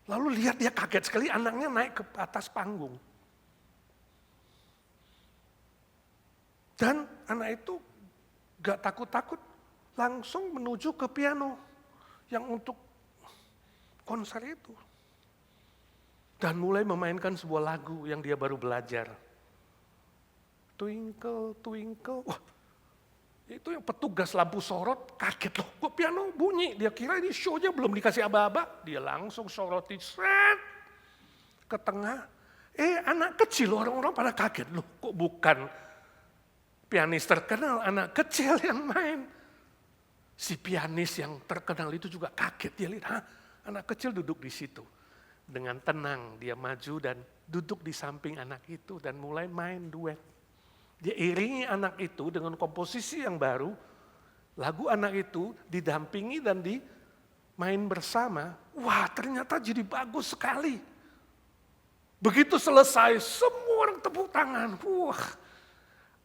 Lalu lihat dia kaget sekali, anaknya naik ke atas panggung. Dan anak itu gak takut-takut, langsung menuju ke piano yang untuk konser itu. Dan mulai memainkan sebuah lagu yang dia baru belajar. Twinkle, twinkle. Wah, itu yang petugas lampu sorot kaget loh. Kok piano bunyi? Dia kira ini show-nya belum dikasih aba-aba. Dia langsung soroti seret ke tengah. Anak kecil, orang-orang pada kaget loh. Kok bukan pianis terkenal, anak kecil yang main. Si pianis yang terkenal itu juga kaget. Dia lihat, anak kecil duduk di situ. Dengan tenang dia maju dan duduk di samping anak itu dan mulai main duet. Dia iringi anak itu dengan komposisi yang baru. Lagu anak itu didampingi dan dimain bersama. Wah, ternyata jadi bagus sekali. Begitu selesai, semua orang tepuk tangan. Wah,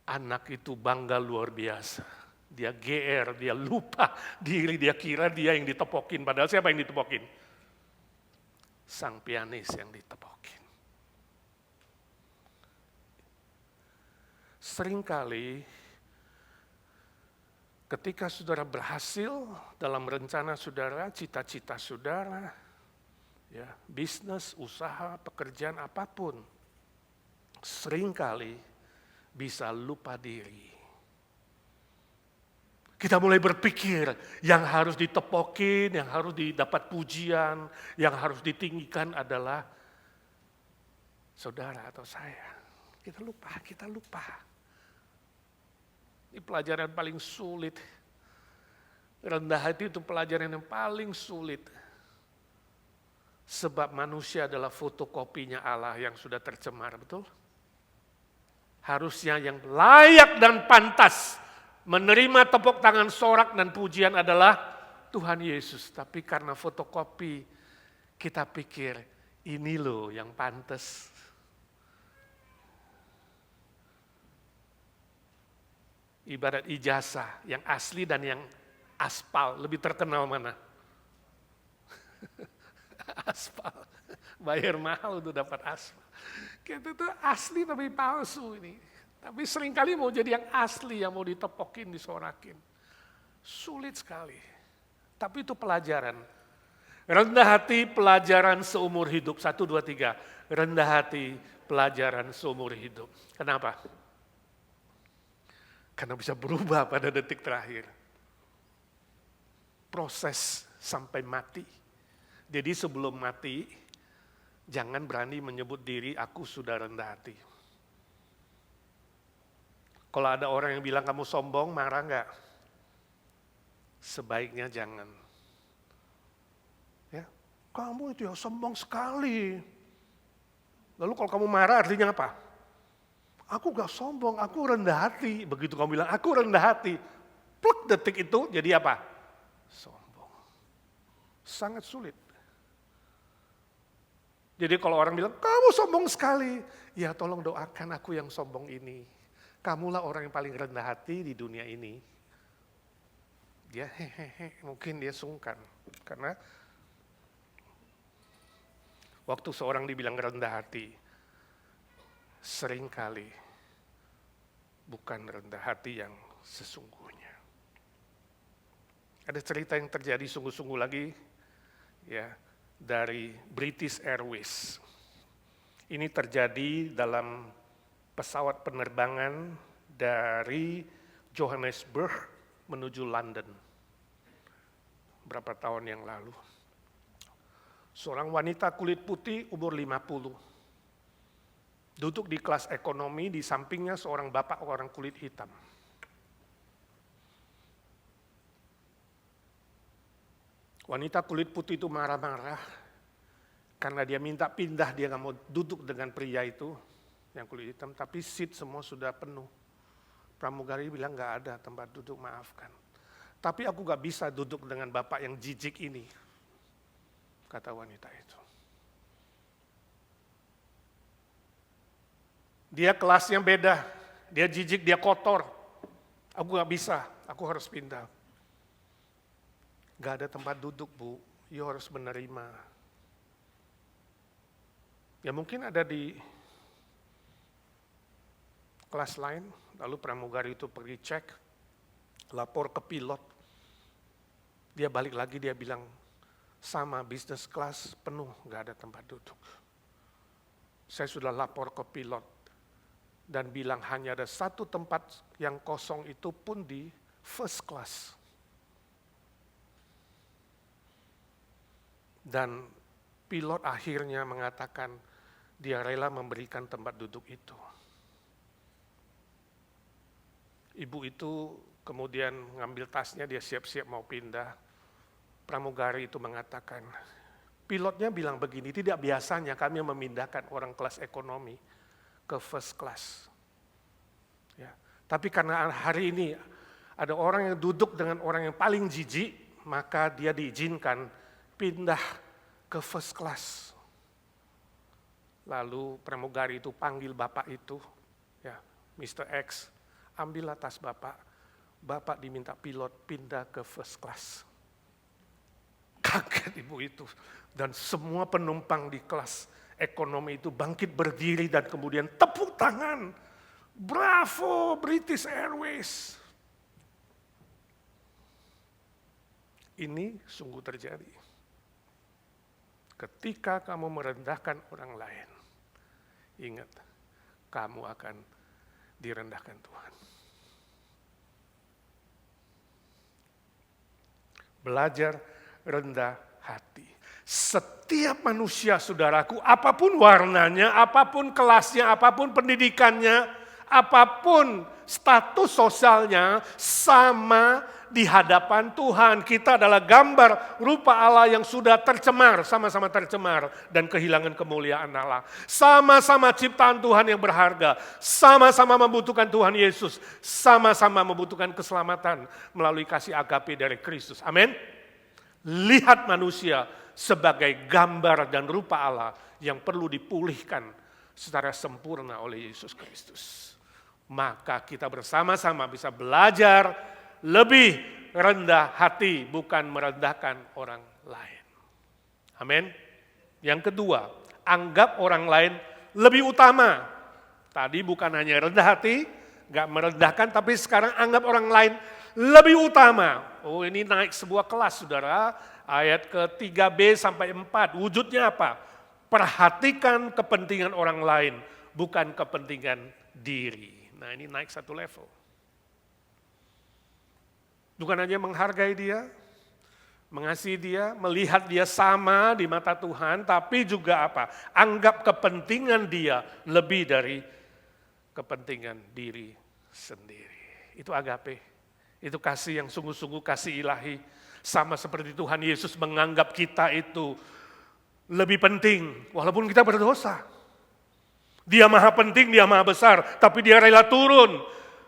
anak itu bangga luar biasa. Dia GR, dia lupa diri, dia kira dia yang ditepokin. Padahal siapa yang ditepokin? Sang pianis yang ditepokin. Seringkali ketika saudara berhasil dalam rencana saudara, cita-cita saudara, ya, bisnis, usaha, pekerjaan apapun, seringkali bisa lupa diri. Kita mulai berpikir yang harus ditepokin, yang harus didapat pujian, yang harus ditinggikan adalah saudara atau saya. Kita lupa. Ini pelajaran paling sulit. Rendah hati itu pelajaran yang paling sulit. Sebab manusia adalah fotokopinya Allah yang sudah tercemar, betul? Harusnya yang layak dan pantas menerima tepuk tangan sorak dan pujian adalah Tuhan Yesus. Tapi karena fotokopi, kita pikir ini loh yang pantas. Ibarat ijazah yang asli dan yang aspal, lebih terkenal mana? Aspal, bayar mahal untuk dapat aspal. Kita tuh asli tapi palsu ini. Tapi seringkali mau jadi yang asli, yang mau ditepokin, disorakin. Sulit sekali. Tapi itu pelajaran. Rendah hati pelajaran seumur hidup. 1, 2, 3. Rendah hati pelajaran seumur hidup. Kenapa? Karena bisa berubah pada detik terakhir. Proses sampai mati. Jadi sebelum mati, jangan berani menyebut diri aku sudah rendah hati. Kalau ada orang yang bilang kamu sombong, marah enggak? Sebaiknya jangan. Ya, kamu itu ya sombong sekali. Lalu kalau kamu marah artinya apa? Aku gak sombong, aku rendah hati. Begitu kamu bilang, aku rendah hati. Pluk, detik itu jadi apa? Sombong. Sangat sulit. Jadi kalau orang bilang, kamu sombong sekali. Ya tolong doakan aku yang sombong ini. Kamulah orang yang paling rendah hati di dunia ini. Dia hehehe, mungkin dia sungkan. Karena waktu seorang dibilang rendah hati, seringkali bukan rendah hati yang sesungguhnya. Ada cerita yang terjadi sungguh-sungguh lagi ya dari British Airways. Ini terjadi dalam pesawat penerbangan dari Johannesburg menuju London. Berapa tahun yang lalu. Seorang wanita kulit putih umur 50. Duduk di kelas ekonomi, di sampingnya seorang bapak orang kulit hitam. Wanita kulit putih itu marah-marah karena dia minta pindah, dia nggak mau duduk dengan pria itu yang kulit hitam, tapi seat semua sudah penuh. Pramugari bilang nggak ada tempat duduk, maafkan. Tapi aku nggak bisa duduk dengan bapak yang jijik ini, kata wanita itu. Dia kelasnya beda, dia jijik, dia kotor. Aku gak bisa, aku harus pindah. Gak ada tempat duduk, Bu, you harus menerima. Ya mungkin ada di kelas lain, lalu pramugari itu pergi cek, lapor ke pilot. Dia balik lagi, dia bilang, sama business class penuh, gak ada tempat duduk. Saya sudah lapor ke pilot, dan bilang hanya ada satu tempat yang kosong itu pun di first class. Dan pilot akhirnya mengatakan dia rela memberikan tempat duduk itu. Ibu itu kemudian ngambil tasnya, dia siap-siap mau pindah. Pramugari itu mengatakan, pilotnya bilang begini, tidak biasanya kami memindahkan orang kelas ekonomi ke first class. Ya. Tapi karena hari ini ada orang yang duduk dengan orang yang paling jijik, maka dia diizinkan pindah ke first class. Lalu pramugari itu panggil bapak itu, ya, Mr. X, ambillah tas bapak. Bapak diminta pilot pindah ke first class. Kaget ibu itu. Dan semua penumpang di kelas ekonomi itu bangkit berdiri dan kemudian tepuk tangan. Bravo British Airways. Ini sungguh terjadi. Ketika kamu merendahkan orang lain, ingat, kamu akan direndahkan Tuhan. Belajar rendah hati. Setiap manusia, saudaraku, apapun warnanya, apapun kelasnya, apapun pendidikannya, apapun status sosialnya, sama di hadapan Tuhan. Kita adalah gambar rupa Allah yang sudah tercemar, sama-sama tercemar dan kehilangan kemuliaan Allah. Sama-sama ciptaan Tuhan yang berharga, sama-sama membutuhkan Tuhan Yesus, sama-sama membutuhkan keselamatan melalui kasih agape dari Kristus. Amin. Lihat manusia sebagai gambar dan rupa Allah yang perlu dipulihkan secara sempurna oleh Yesus Kristus. Maka kita bersama-sama bisa belajar lebih rendah hati, bukan merendahkan orang lain. Amin. Yang kedua, anggap orang lain lebih utama. Tadi bukan hanya rendah hati, gak merendahkan, tapi sekarang anggap orang lain lebih utama. Oh, ini naik sebuah kelas, saudara. Ayat ke-3b sampai 4. Wujudnya apa? Perhatikan kepentingan orang lain, bukan kepentingan diri. Nah, ini naik satu level. Bukan hanya menghargai dia, mengasihi dia, melihat dia sama di mata Tuhan, tapi juga apa? Anggap kepentingan dia lebih dari kepentingan diri sendiri. Itu agape. Itu kasih yang sungguh-sungguh kasih ilahi. Sama seperti Tuhan Yesus menganggap kita itu lebih penting, walaupun kita berdosa. Dia maha penting, dia maha besar, tapi dia rela turun.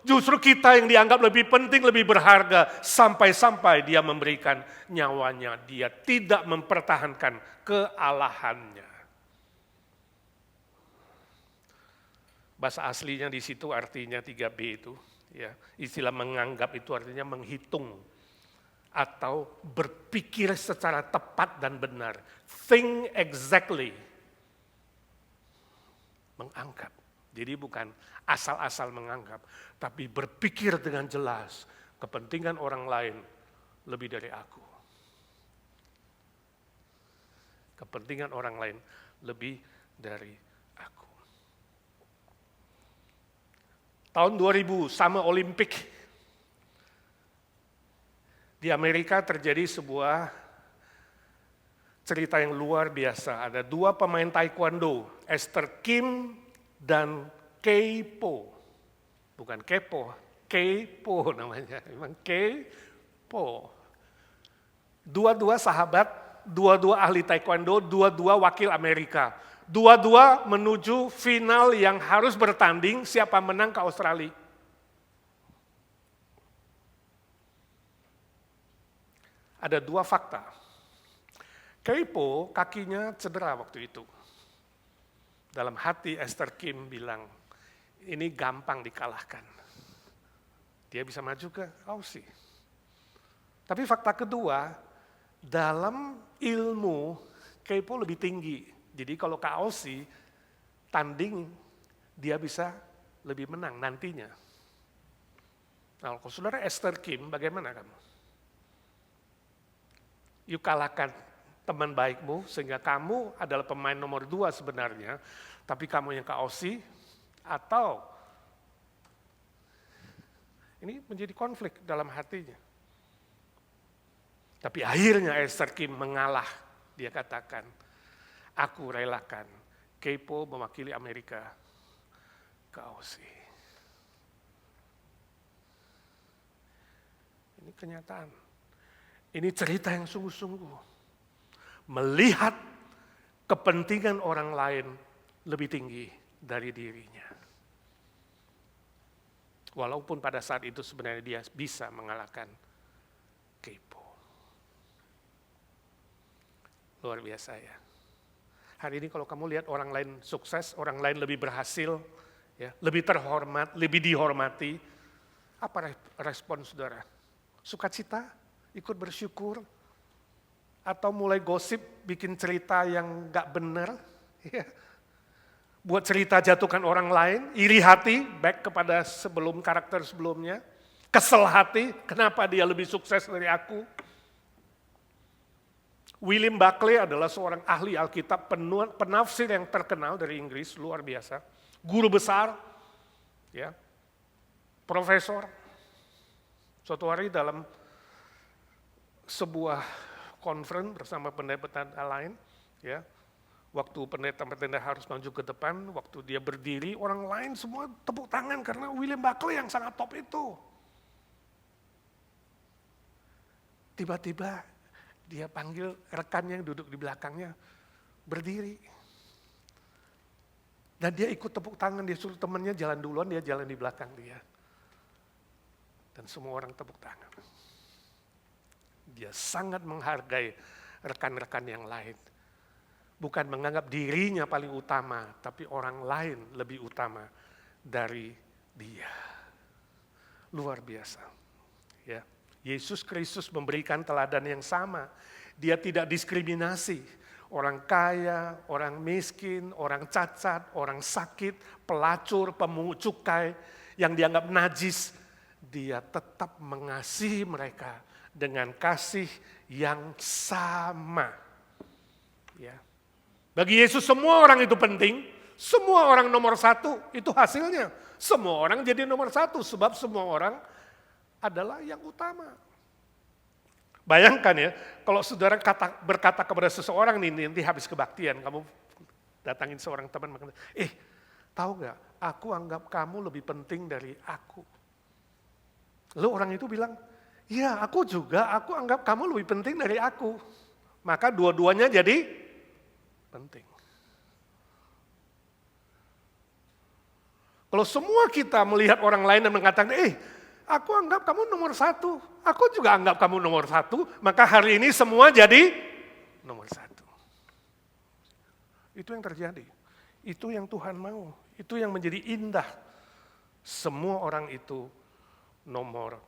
Justru kita yang dianggap lebih penting, lebih berharga, sampai-sampai dia memberikan nyawanya. Dia tidak mempertahankan kealahannya. Bahasa aslinya di situ artinya 3B itu. Ya, istilah menganggap itu artinya menghitung atau berpikir secara tepat dan benar. Think exactly. Menganggap. Jadi bukan asal-asal menganggap, tapi berpikir dengan jelas kepentingan orang lain lebih dari aku. Kepentingan orang lain lebih dari aku. Tahun 2000 sama Olimpik. Di Amerika terjadi sebuah cerita yang luar biasa. Ada 2 pemain taekwondo, Esther Kim dan Kei Po. Bukan Kepo, Kei Po namanya. Memang Kei Po. Dua-dua sahabat, dua-dua ahli taekwondo, dua-dua wakil Amerika. Dua-dua menuju final yang harus bertanding siapa menang ke Australia. Ada 2 fakta. Keipo kakinya cedera waktu itu. Dalam hati Esther Kim bilang, ini gampang dikalahkan. Dia bisa maju ke Aussie. Tapi fakta kedua, dalam ilmu Keipo lebih tinggi. Jadi kalau ke Aussie, tanding dia bisa lebih menang nantinya. Nah, kalau saudara Esther Kim, bagaimana kamu? Yuk kalahkan teman baikmu, sehingga kamu adalah pemain nomor 2 sebenarnya, tapi kamu yang ke Aussie, atau ini menjadi konflik dalam hatinya. Tapi akhirnya Esther Kim mengalah, dia katakan, aku relakan Keipo mewakili Amerika ke Aussie. Ini kenyataan, ini cerita yang sungguh-sungguh. Melihat kepentingan orang lain lebih tinggi dari dirinya. Walaupun pada saat itu sebenarnya dia bisa mengalahkan Keipo. Luar biasa ya. Hari ini kalau kamu lihat orang lain sukses, orang lain lebih berhasil, ya, lebih terhormat, lebih dihormati, apa respon saudara? Sukacita? Ikut bersyukur? Atau mulai gosip, bikin cerita yang gak benar, ya. Buat cerita jatuhkan orang lain, iri hati, back kepada karakter sebelumnya, kesel hati, kenapa dia lebih sukses dari aku. William Buckley adalah seorang ahli Alkitab, penafsir yang terkenal dari Inggris, luar biasa, guru besar, ya, profesor. Suatu hari dalam sebuah conference bersama pendeta lain, ya. Waktu pendeta harus maju ke depan, waktu dia berdiri, orang lain semua tepuk tangan karena William Buckley yang sangat top itu. Tiba-tiba dia panggil rekannya yang duduk di belakangnya, berdiri. Dan dia ikut tepuk tangan, dia suruh temannya jalan duluan, dia jalan di belakang dia. Dan semua orang tepuk tangan. Dia sangat menghargai rekan-rekan yang lain. Bukan menganggap dirinya paling utama, tapi orang lain lebih utama dari dia. Luar biasa. Ya. Yesus Kristus memberikan teladan yang sama. Dia tidak diskriminasi. Orang kaya, orang miskin, orang cacat, orang sakit, pelacur, pemungut cukai, yang dianggap najis, dia tetap mengasihi mereka dengan kasih yang sama. Ya. Bagi Yesus semua orang itu penting, semua orang nomor 1 itu hasilnya. Semua orang jadi nomor 1 sebab semua orang adalah yang utama. Bayangkan ya, kalau saudara berkata kepada seseorang nih, nanti habis kebaktian, kamu datangin seorang teman, tahu gak, aku anggap kamu lebih penting dari aku. Lalu orang itu bilang, ya aku juga, aku anggap kamu lebih penting dari aku. Maka dua-duanya jadi penting. Kalau semua kita melihat orang lain dan mengatakan, aku anggap kamu nomor 1, aku juga anggap kamu nomor 1, maka hari ini semua jadi nomor 1. Itu yang terjadi. Itu yang Tuhan mau. Itu yang menjadi indah. Semua orang itu nomor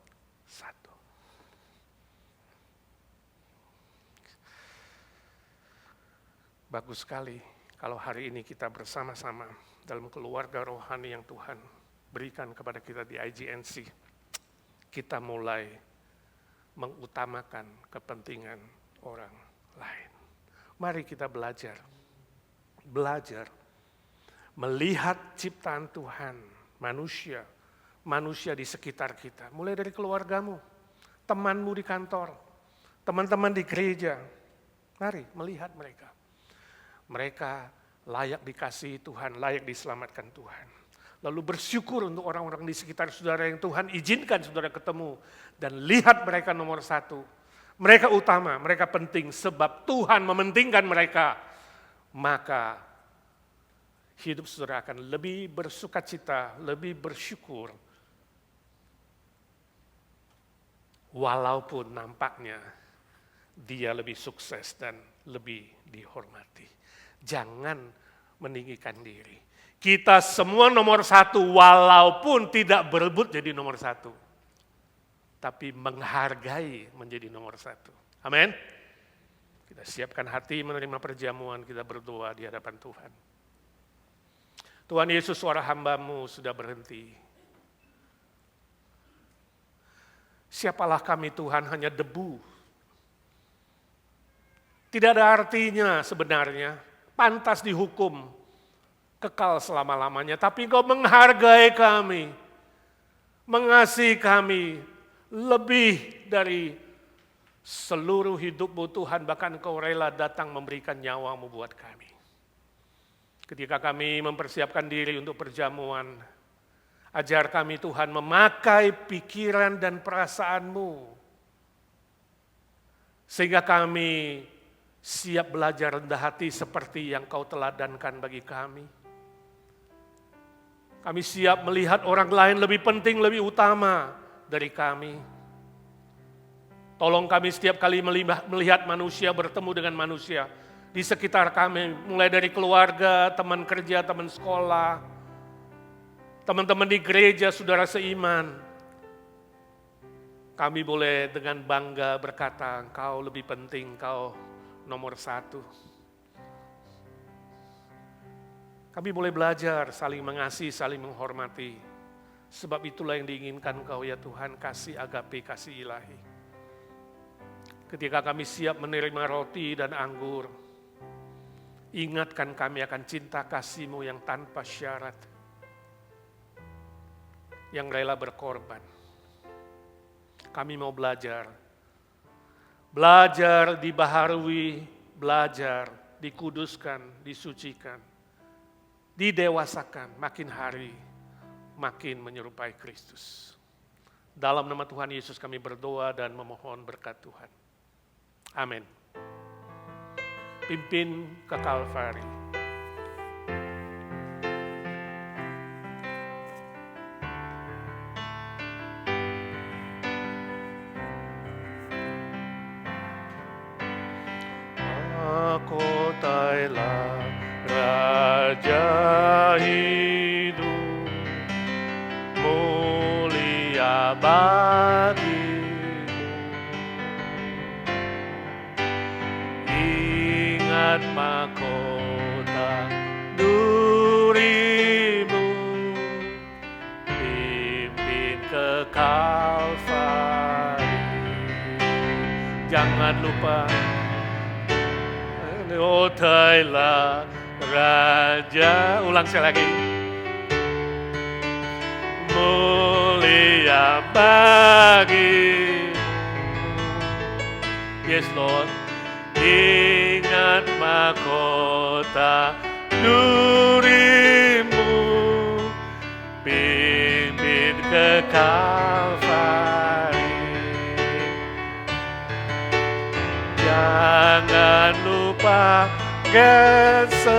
1. Bagus sekali kalau hari ini kita bersama-sama dalam keluarga rohani yang Tuhan berikan kepada kita di IGNC. Kita mulai mengutamakan kepentingan orang lain. Mari kita belajar melihat ciptaan Tuhan, manusia di sekitar kita. Mulai dari keluargamu, temanmu di kantor, teman-teman di gereja. Mari melihat mereka. Mereka layak dikasihi Tuhan, layak diselamatkan Tuhan. Lalu bersyukur untuk orang-orang di sekitar saudara yang Tuhan izinkan saudara ketemu. Dan lihat mereka nomor 1. Mereka utama, mereka penting sebab Tuhan mementingkan mereka. Maka hidup saudara akan lebih bersukacita, lebih bersyukur. Walaupun nampaknya dia lebih sukses dan lebih dihormati. Jangan meninggikan diri. Kita semua nomor 1 walaupun tidak berebut jadi nomor 1. Tapi menghargai menjadi nomor 1. Amin. Kita siapkan hati menerima perjamuan, kita berdoa di hadapan Tuhan. Tuhan Yesus, suara hamba-Mu sudah berhenti. Siapalah kami Tuhan, hanya debu. Tidak ada artinya sebenarnya. Pantas dihukum, kekal selama-lamanya. Tapi Engkau menghargai kami, mengasihi kami, lebih dari seluruh hidup-Mu Tuhan. Bahkan Engkau rela datang memberikan nyawa-Mu buat kami. Ketika kami mempersiapkan diri untuk perjamuan, ajar kami Tuhan memakai pikiran dan perasaan-Mu. Sehingga kami siap belajar rendah hati seperti yang Kau teladankan bagi kami. Kami siap melihat orang lain lebih penting, lebih utama dari kami. Tolong kami setiap kali melihat manusia bertemu dengan manusia di sekitar kami, mulai dari keluarga, teman kerja, teman sekolah, teman-teman di gereja, saudara seiman. Kami boleh dengan bangga berkata, Engkau lebih penting, Engkau nomor 1. Kami boleh belajar saling mengasihi, saling menghormati. Sebab itulah yang diinginkan Engkau ya Tuhan, kasih agape, kasih ilahi. Ketika kami siap menerima roti dan anggur, ingatkan kami akan cinta kasih-Mu yang tanpa syarat, yang rela berkorban. Kami mau belajar dibaharui, belajar dikuduskan, disucikan, didewasakan, makin hari makin menyerupai Kristus. Dalam nama Tuhan Yesus kami berdoa dan memohon berkat Tuhan. Amin. Pimpin ke Kalvari. Mahkotailah Raja hidup, mulia bagimu. Ingat mahkota durimu, pimpin ke Kalvari. Jangan lupa, mahkotailah Raja, ulang sekali lagi. Mulia bagi, yes Lord. Ingat mahkota durimu, pimpin ke Kalvari. Jangan lupa Getsemani,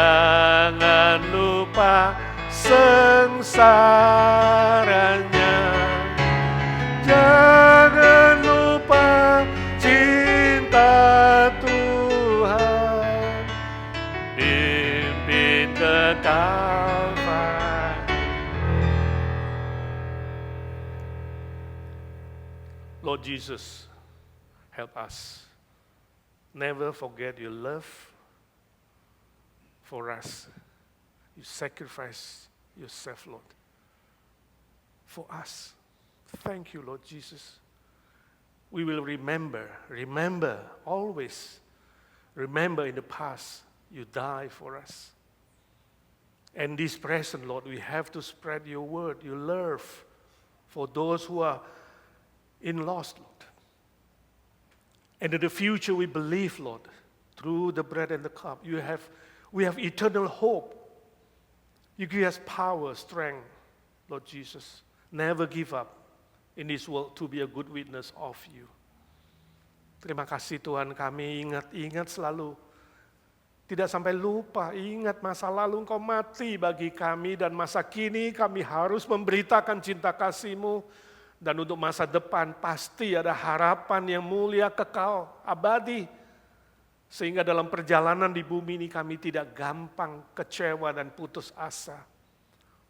Jangan lupa sengsaranya, jangan lupa cinta Tuhan, pimpin ke Kalvari. Lord Jesus, help us. Never forget your love for us. You sacrifice yourself, Lord, for us. Thank you, Lord Jesus. We will remember always. Remember in the past, you died for us. And this present, Lord, we have to spread your word, your love for those who are in loss, Lord. And in the future, we believe, Lord, through the bread and the cup, we have eternal hope. You give us power, strength, Lord Jesus. Never give up in this world to be a good witness of you. Terima kasih Tuhan, kami ingat selalu. Tidak sampai lupa, ingat masa lalu Engkau mati bagi kami, dan masa kini kami harus memberitakan cinta kasih-Mu. Dan untuk masa depan pasti ada harapan yang mulia, kekal, abadi. Sehingga dalam perjalanan di bumi ini kami tidak gampang kecewa dan putus asa.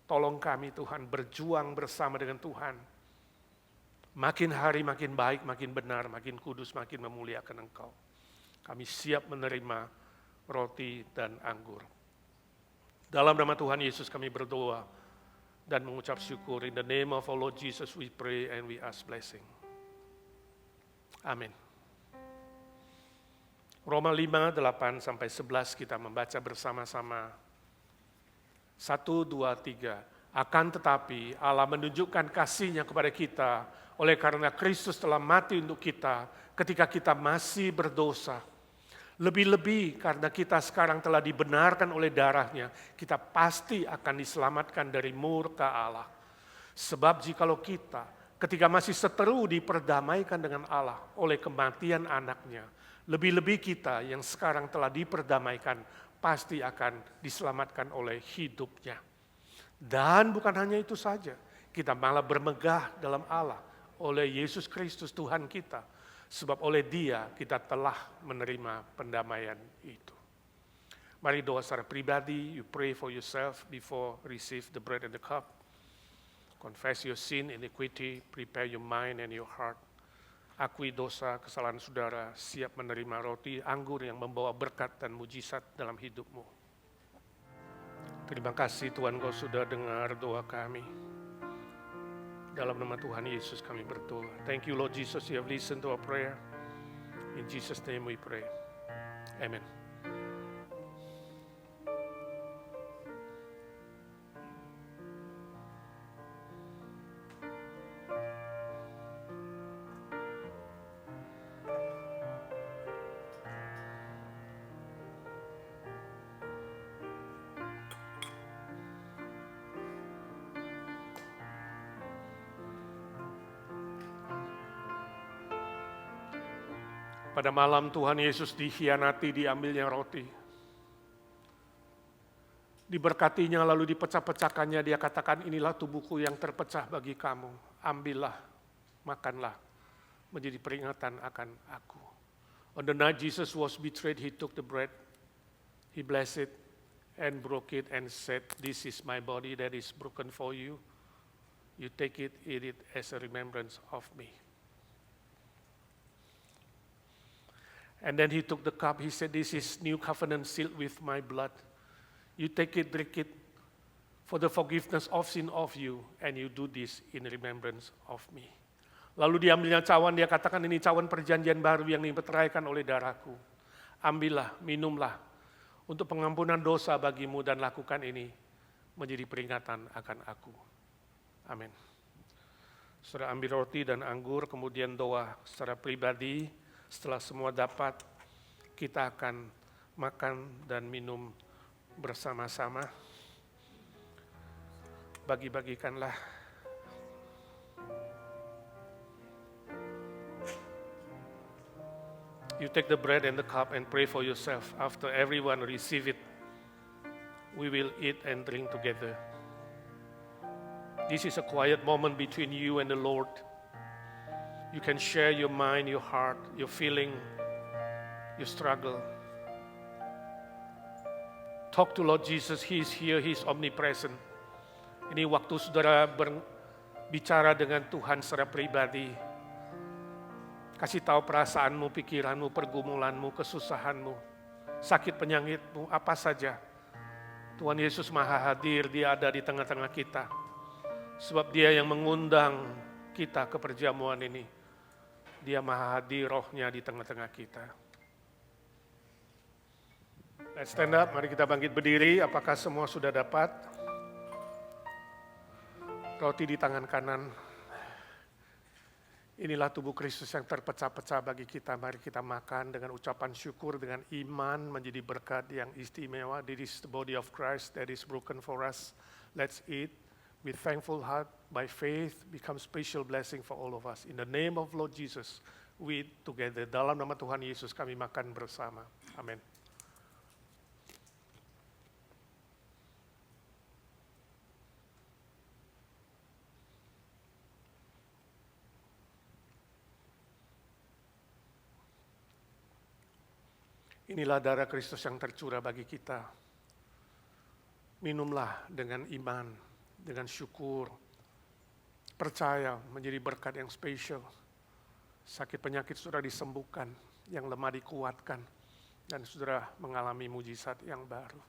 Tolong kami Tuhan berjuang bersama dengan Tuhan. Makin hari makin baik, makin benar, makin kudus, makin memuliakan Engkau. Kami siap menerima roti dan anggur. Dalam nama Tuhan Yesus kami berdoa dan mengucap syukur. In the name of our Lord Jesus we pray and we ask blessing. Amin. Roma 5, 8-11 kita membaca bersama-sama. 1, 2, 3. Akan tetapi Allah menunjukkan kasih-Nya kepada kita oleh karena Kristus telah mati untuk kita ketika kita masih berdosa. Lebih-lebih karena kita sekarang telah dibenarkan oleh darah-Nya, kita pasti akan diselamatkan dari murka Allah. Sebab jikalau kita ketika masih seteru diperdamaikan dengan Allah oleh kematian anak-Nya, lebih-lebih kita yang sekarang telah diperdamaikan pasti akan diselamatkan oleh hidup-Nya. Dan bukan hanya itu saja, kita malah bermegah dalam Allah oleh Yesus Kristus Tuhan kita. Sebab oleh Dia kita telah menerima pendamaian itu. Mari doa secara pribadi, you pray for yourself before receive the bread and the cup. Confess your sin, iniquity, prepare your mind and your heart. Akui dosa, kesalahan saudara, siap menerima roti, anggur yang membawa berkat dan mujizat dalam hidupmu. Terima kasih Tuhan, Kau sudah dengar doa kami. Dalam nama Tuhan Yesus kami berdoa. Thank you Lord Jesus, you have listened to our prayer. In Jesus' name we pray. Amen. Pada malam Tuhan Yesus dikhianati, diambilnya roti. Diberkatinya lalu dipecah-pecahkannya, Dia katakan inilah tubuhku yang terpecah bagi kamu. Ambillah, makanlah, menjadi peringatan akan aku. On the night Jesus was betrayed, He took the bread, He blessed it and broke it and said, this is my body that is broken for you. You take it, eat it as a remembrance of me. And then He took the cup, He said, this is new covenant sealed with my blood. You take it, drink it for the forgiveness of sin of you, and you do this in remembrance of me. Lalu diambilnya cawan, Dia katakan ini cawan perjanjian baru yang dimeteraikan oleh darahku. Ambillah, minumlah untuk pengampunan dosa bagimu dan lakukan ini menjadi peringatan akan aku. Amin. Saudara ambil roti dan anggur, kemudian doa secara pribadi. Setelah semua dapat, kita akan makan dan minum bersama-sama. Bagi-bagikanlah. You take the bread and the cup and pray for yourself. After everyone receive it, we will eat and drink together. This is a quiet moment between you and the Lord. You can share your mind, your heart, your feeling, your struggle. Talk to Lord Jesus, He is here, He is omnipresent. Ini waktu saudara berbicara dengan Tuhan secara pribadi. Kasih tahu perasaanmu, pikiranmu, pergumulanmu, kesusahanmu, sakit penyakitmu, apa saja. Tuhan Yesus Maha Hadir, Dia ada di tengah-tengah kita. Sebab Dia yang mengundang kita ke perjamuan ini. Dia Maha Hadir, Roh-Nya di tengah-tengah kita. Let's stand up, mari kita bangkit berdiri. Apakah semua sudah dapat? Roti di tangan kanan. Inilah tubuh Kristus yang terpecah-pecah bagi kita. Mari kita makan dengan ucapan syukur, dengan iman menjadi berkat yang istimewa. This is the body of Christ that is broken for us. Let's eat with thankful heart, by faith, become special blessing for all of us. In the name of Lord Jesus, we eat together. Dalam nama Tuhan Yesus kami makan bersama. Amin. Inilah darah Kristus yang tercurah bagi kita. Minumlah dengan iman, dengan syukur, percaya menjadi berkat yang spesial. Sakit penyakit sudah disembuhkan, yang lemah dikuatkan, dan saudara mengalami mujizat yang baru.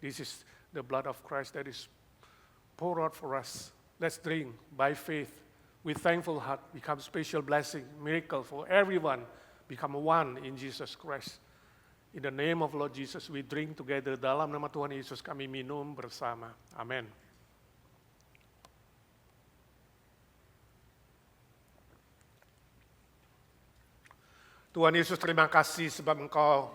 This is the blood of Christ that is poured out for us. Let's drink by faith, with thankful heart, become special blessing, miracle for everyone, become one in Jesus Christ. In the name of Lord Jesus, we drink together. Dalam nama Tuhan Yesus kami minum bersama. Amin. Tuhan Yesus, terima kasih sebab Engkau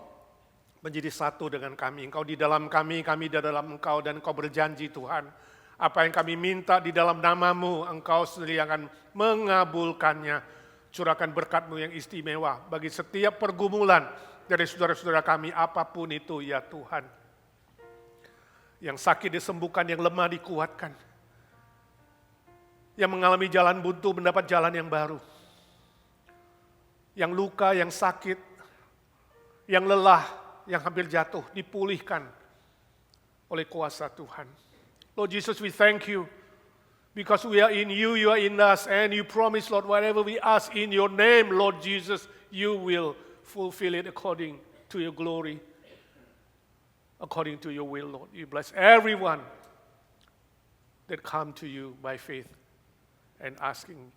menjadi satu dengan kami. Engkau di dalam kami di dalam Engkau, dan Engkau berjanji Tuhan. Apa yang kami minta di dalam nama-Mu, Engkau sendiri akan mengabulkannya. Curahkan berkat-Mu yang istimewa bagi setiap pergumulan dari saudara-saudara kami, apapun itu ya Tuhan. Yang sakit disembuhkan, yang lemah dikuatkan. Yang mengalami jalan buntu mendapat jalan yang baru. Yang luka, yang sakit, yang lelah, yang hampir jatuh, dipulihkan oleh kuasa Tuhan. Lord Jesus, we thank you. Because we are in you, you are in us, and you promise, Lord, whatever we ask in your name, Lord Jesus, you will fulfill it according to your glory, according to your will, Lord. You bless everyone that come to you by faith and asking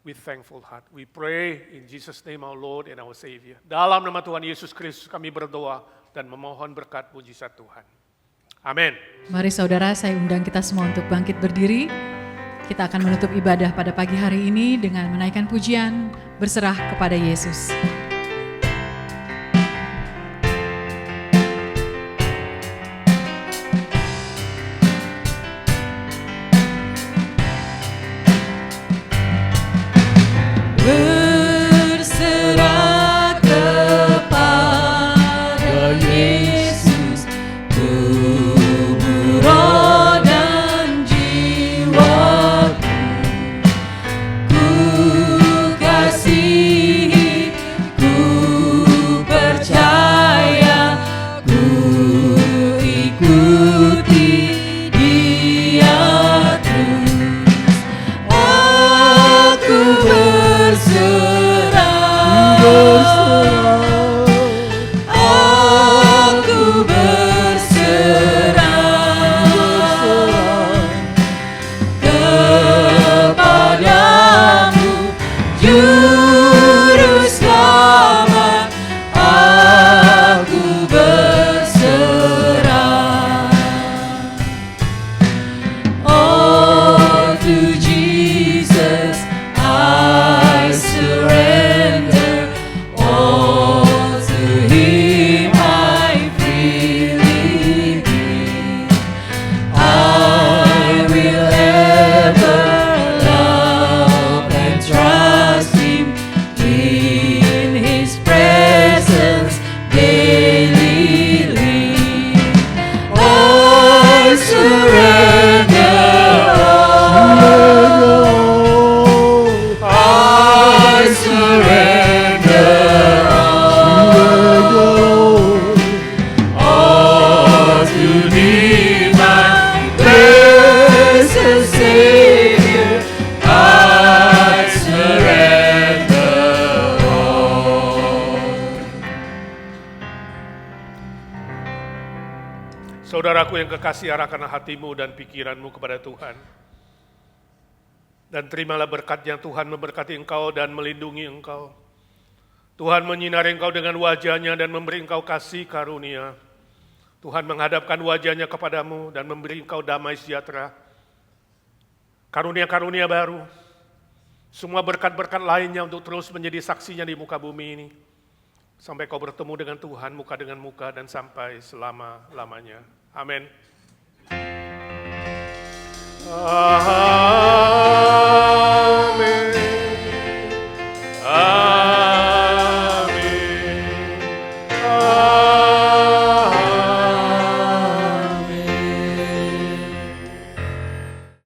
with thankful heart. We pray in Jesus' name, our Lord and our Savior. Dalam nama Tuhan Yesus Kristus kami berdoa dan memohon berkat mujizat Tuhan. Amin. Mari saudara, saya undang kita semua untuk bangkit berdiri. Kita akan menutup ibadah pada pagi hari ini dengan menaikkan pujian berserah kepada Yesus. Berserah kepada Yesus, tubuh, roh, dan jiwaku. Ku kasihi, ku Saudaraku yang kekasih, arahkan hatimu dan pikiranmu kepada Tuhan. Dan terimalah berkatnya. Tuhan memberkati engkau dan melindungi engkau. Tuhan menyinari engkau dengan wajahnya dan memberi engkau kasih karunia. Tuhan menghadapkan wajahnya kepadamu dan memberi engkau damai sejahtera. Karunia-karunia baru. Semua berkat-berkat lainnya untuk terus menjadi saksinya di muka bumi ini. Sampai kau bertemu dengan Tuhan muka dengan muka dan sampai selama-lamanya. Amin. Amin. Amin. Amin.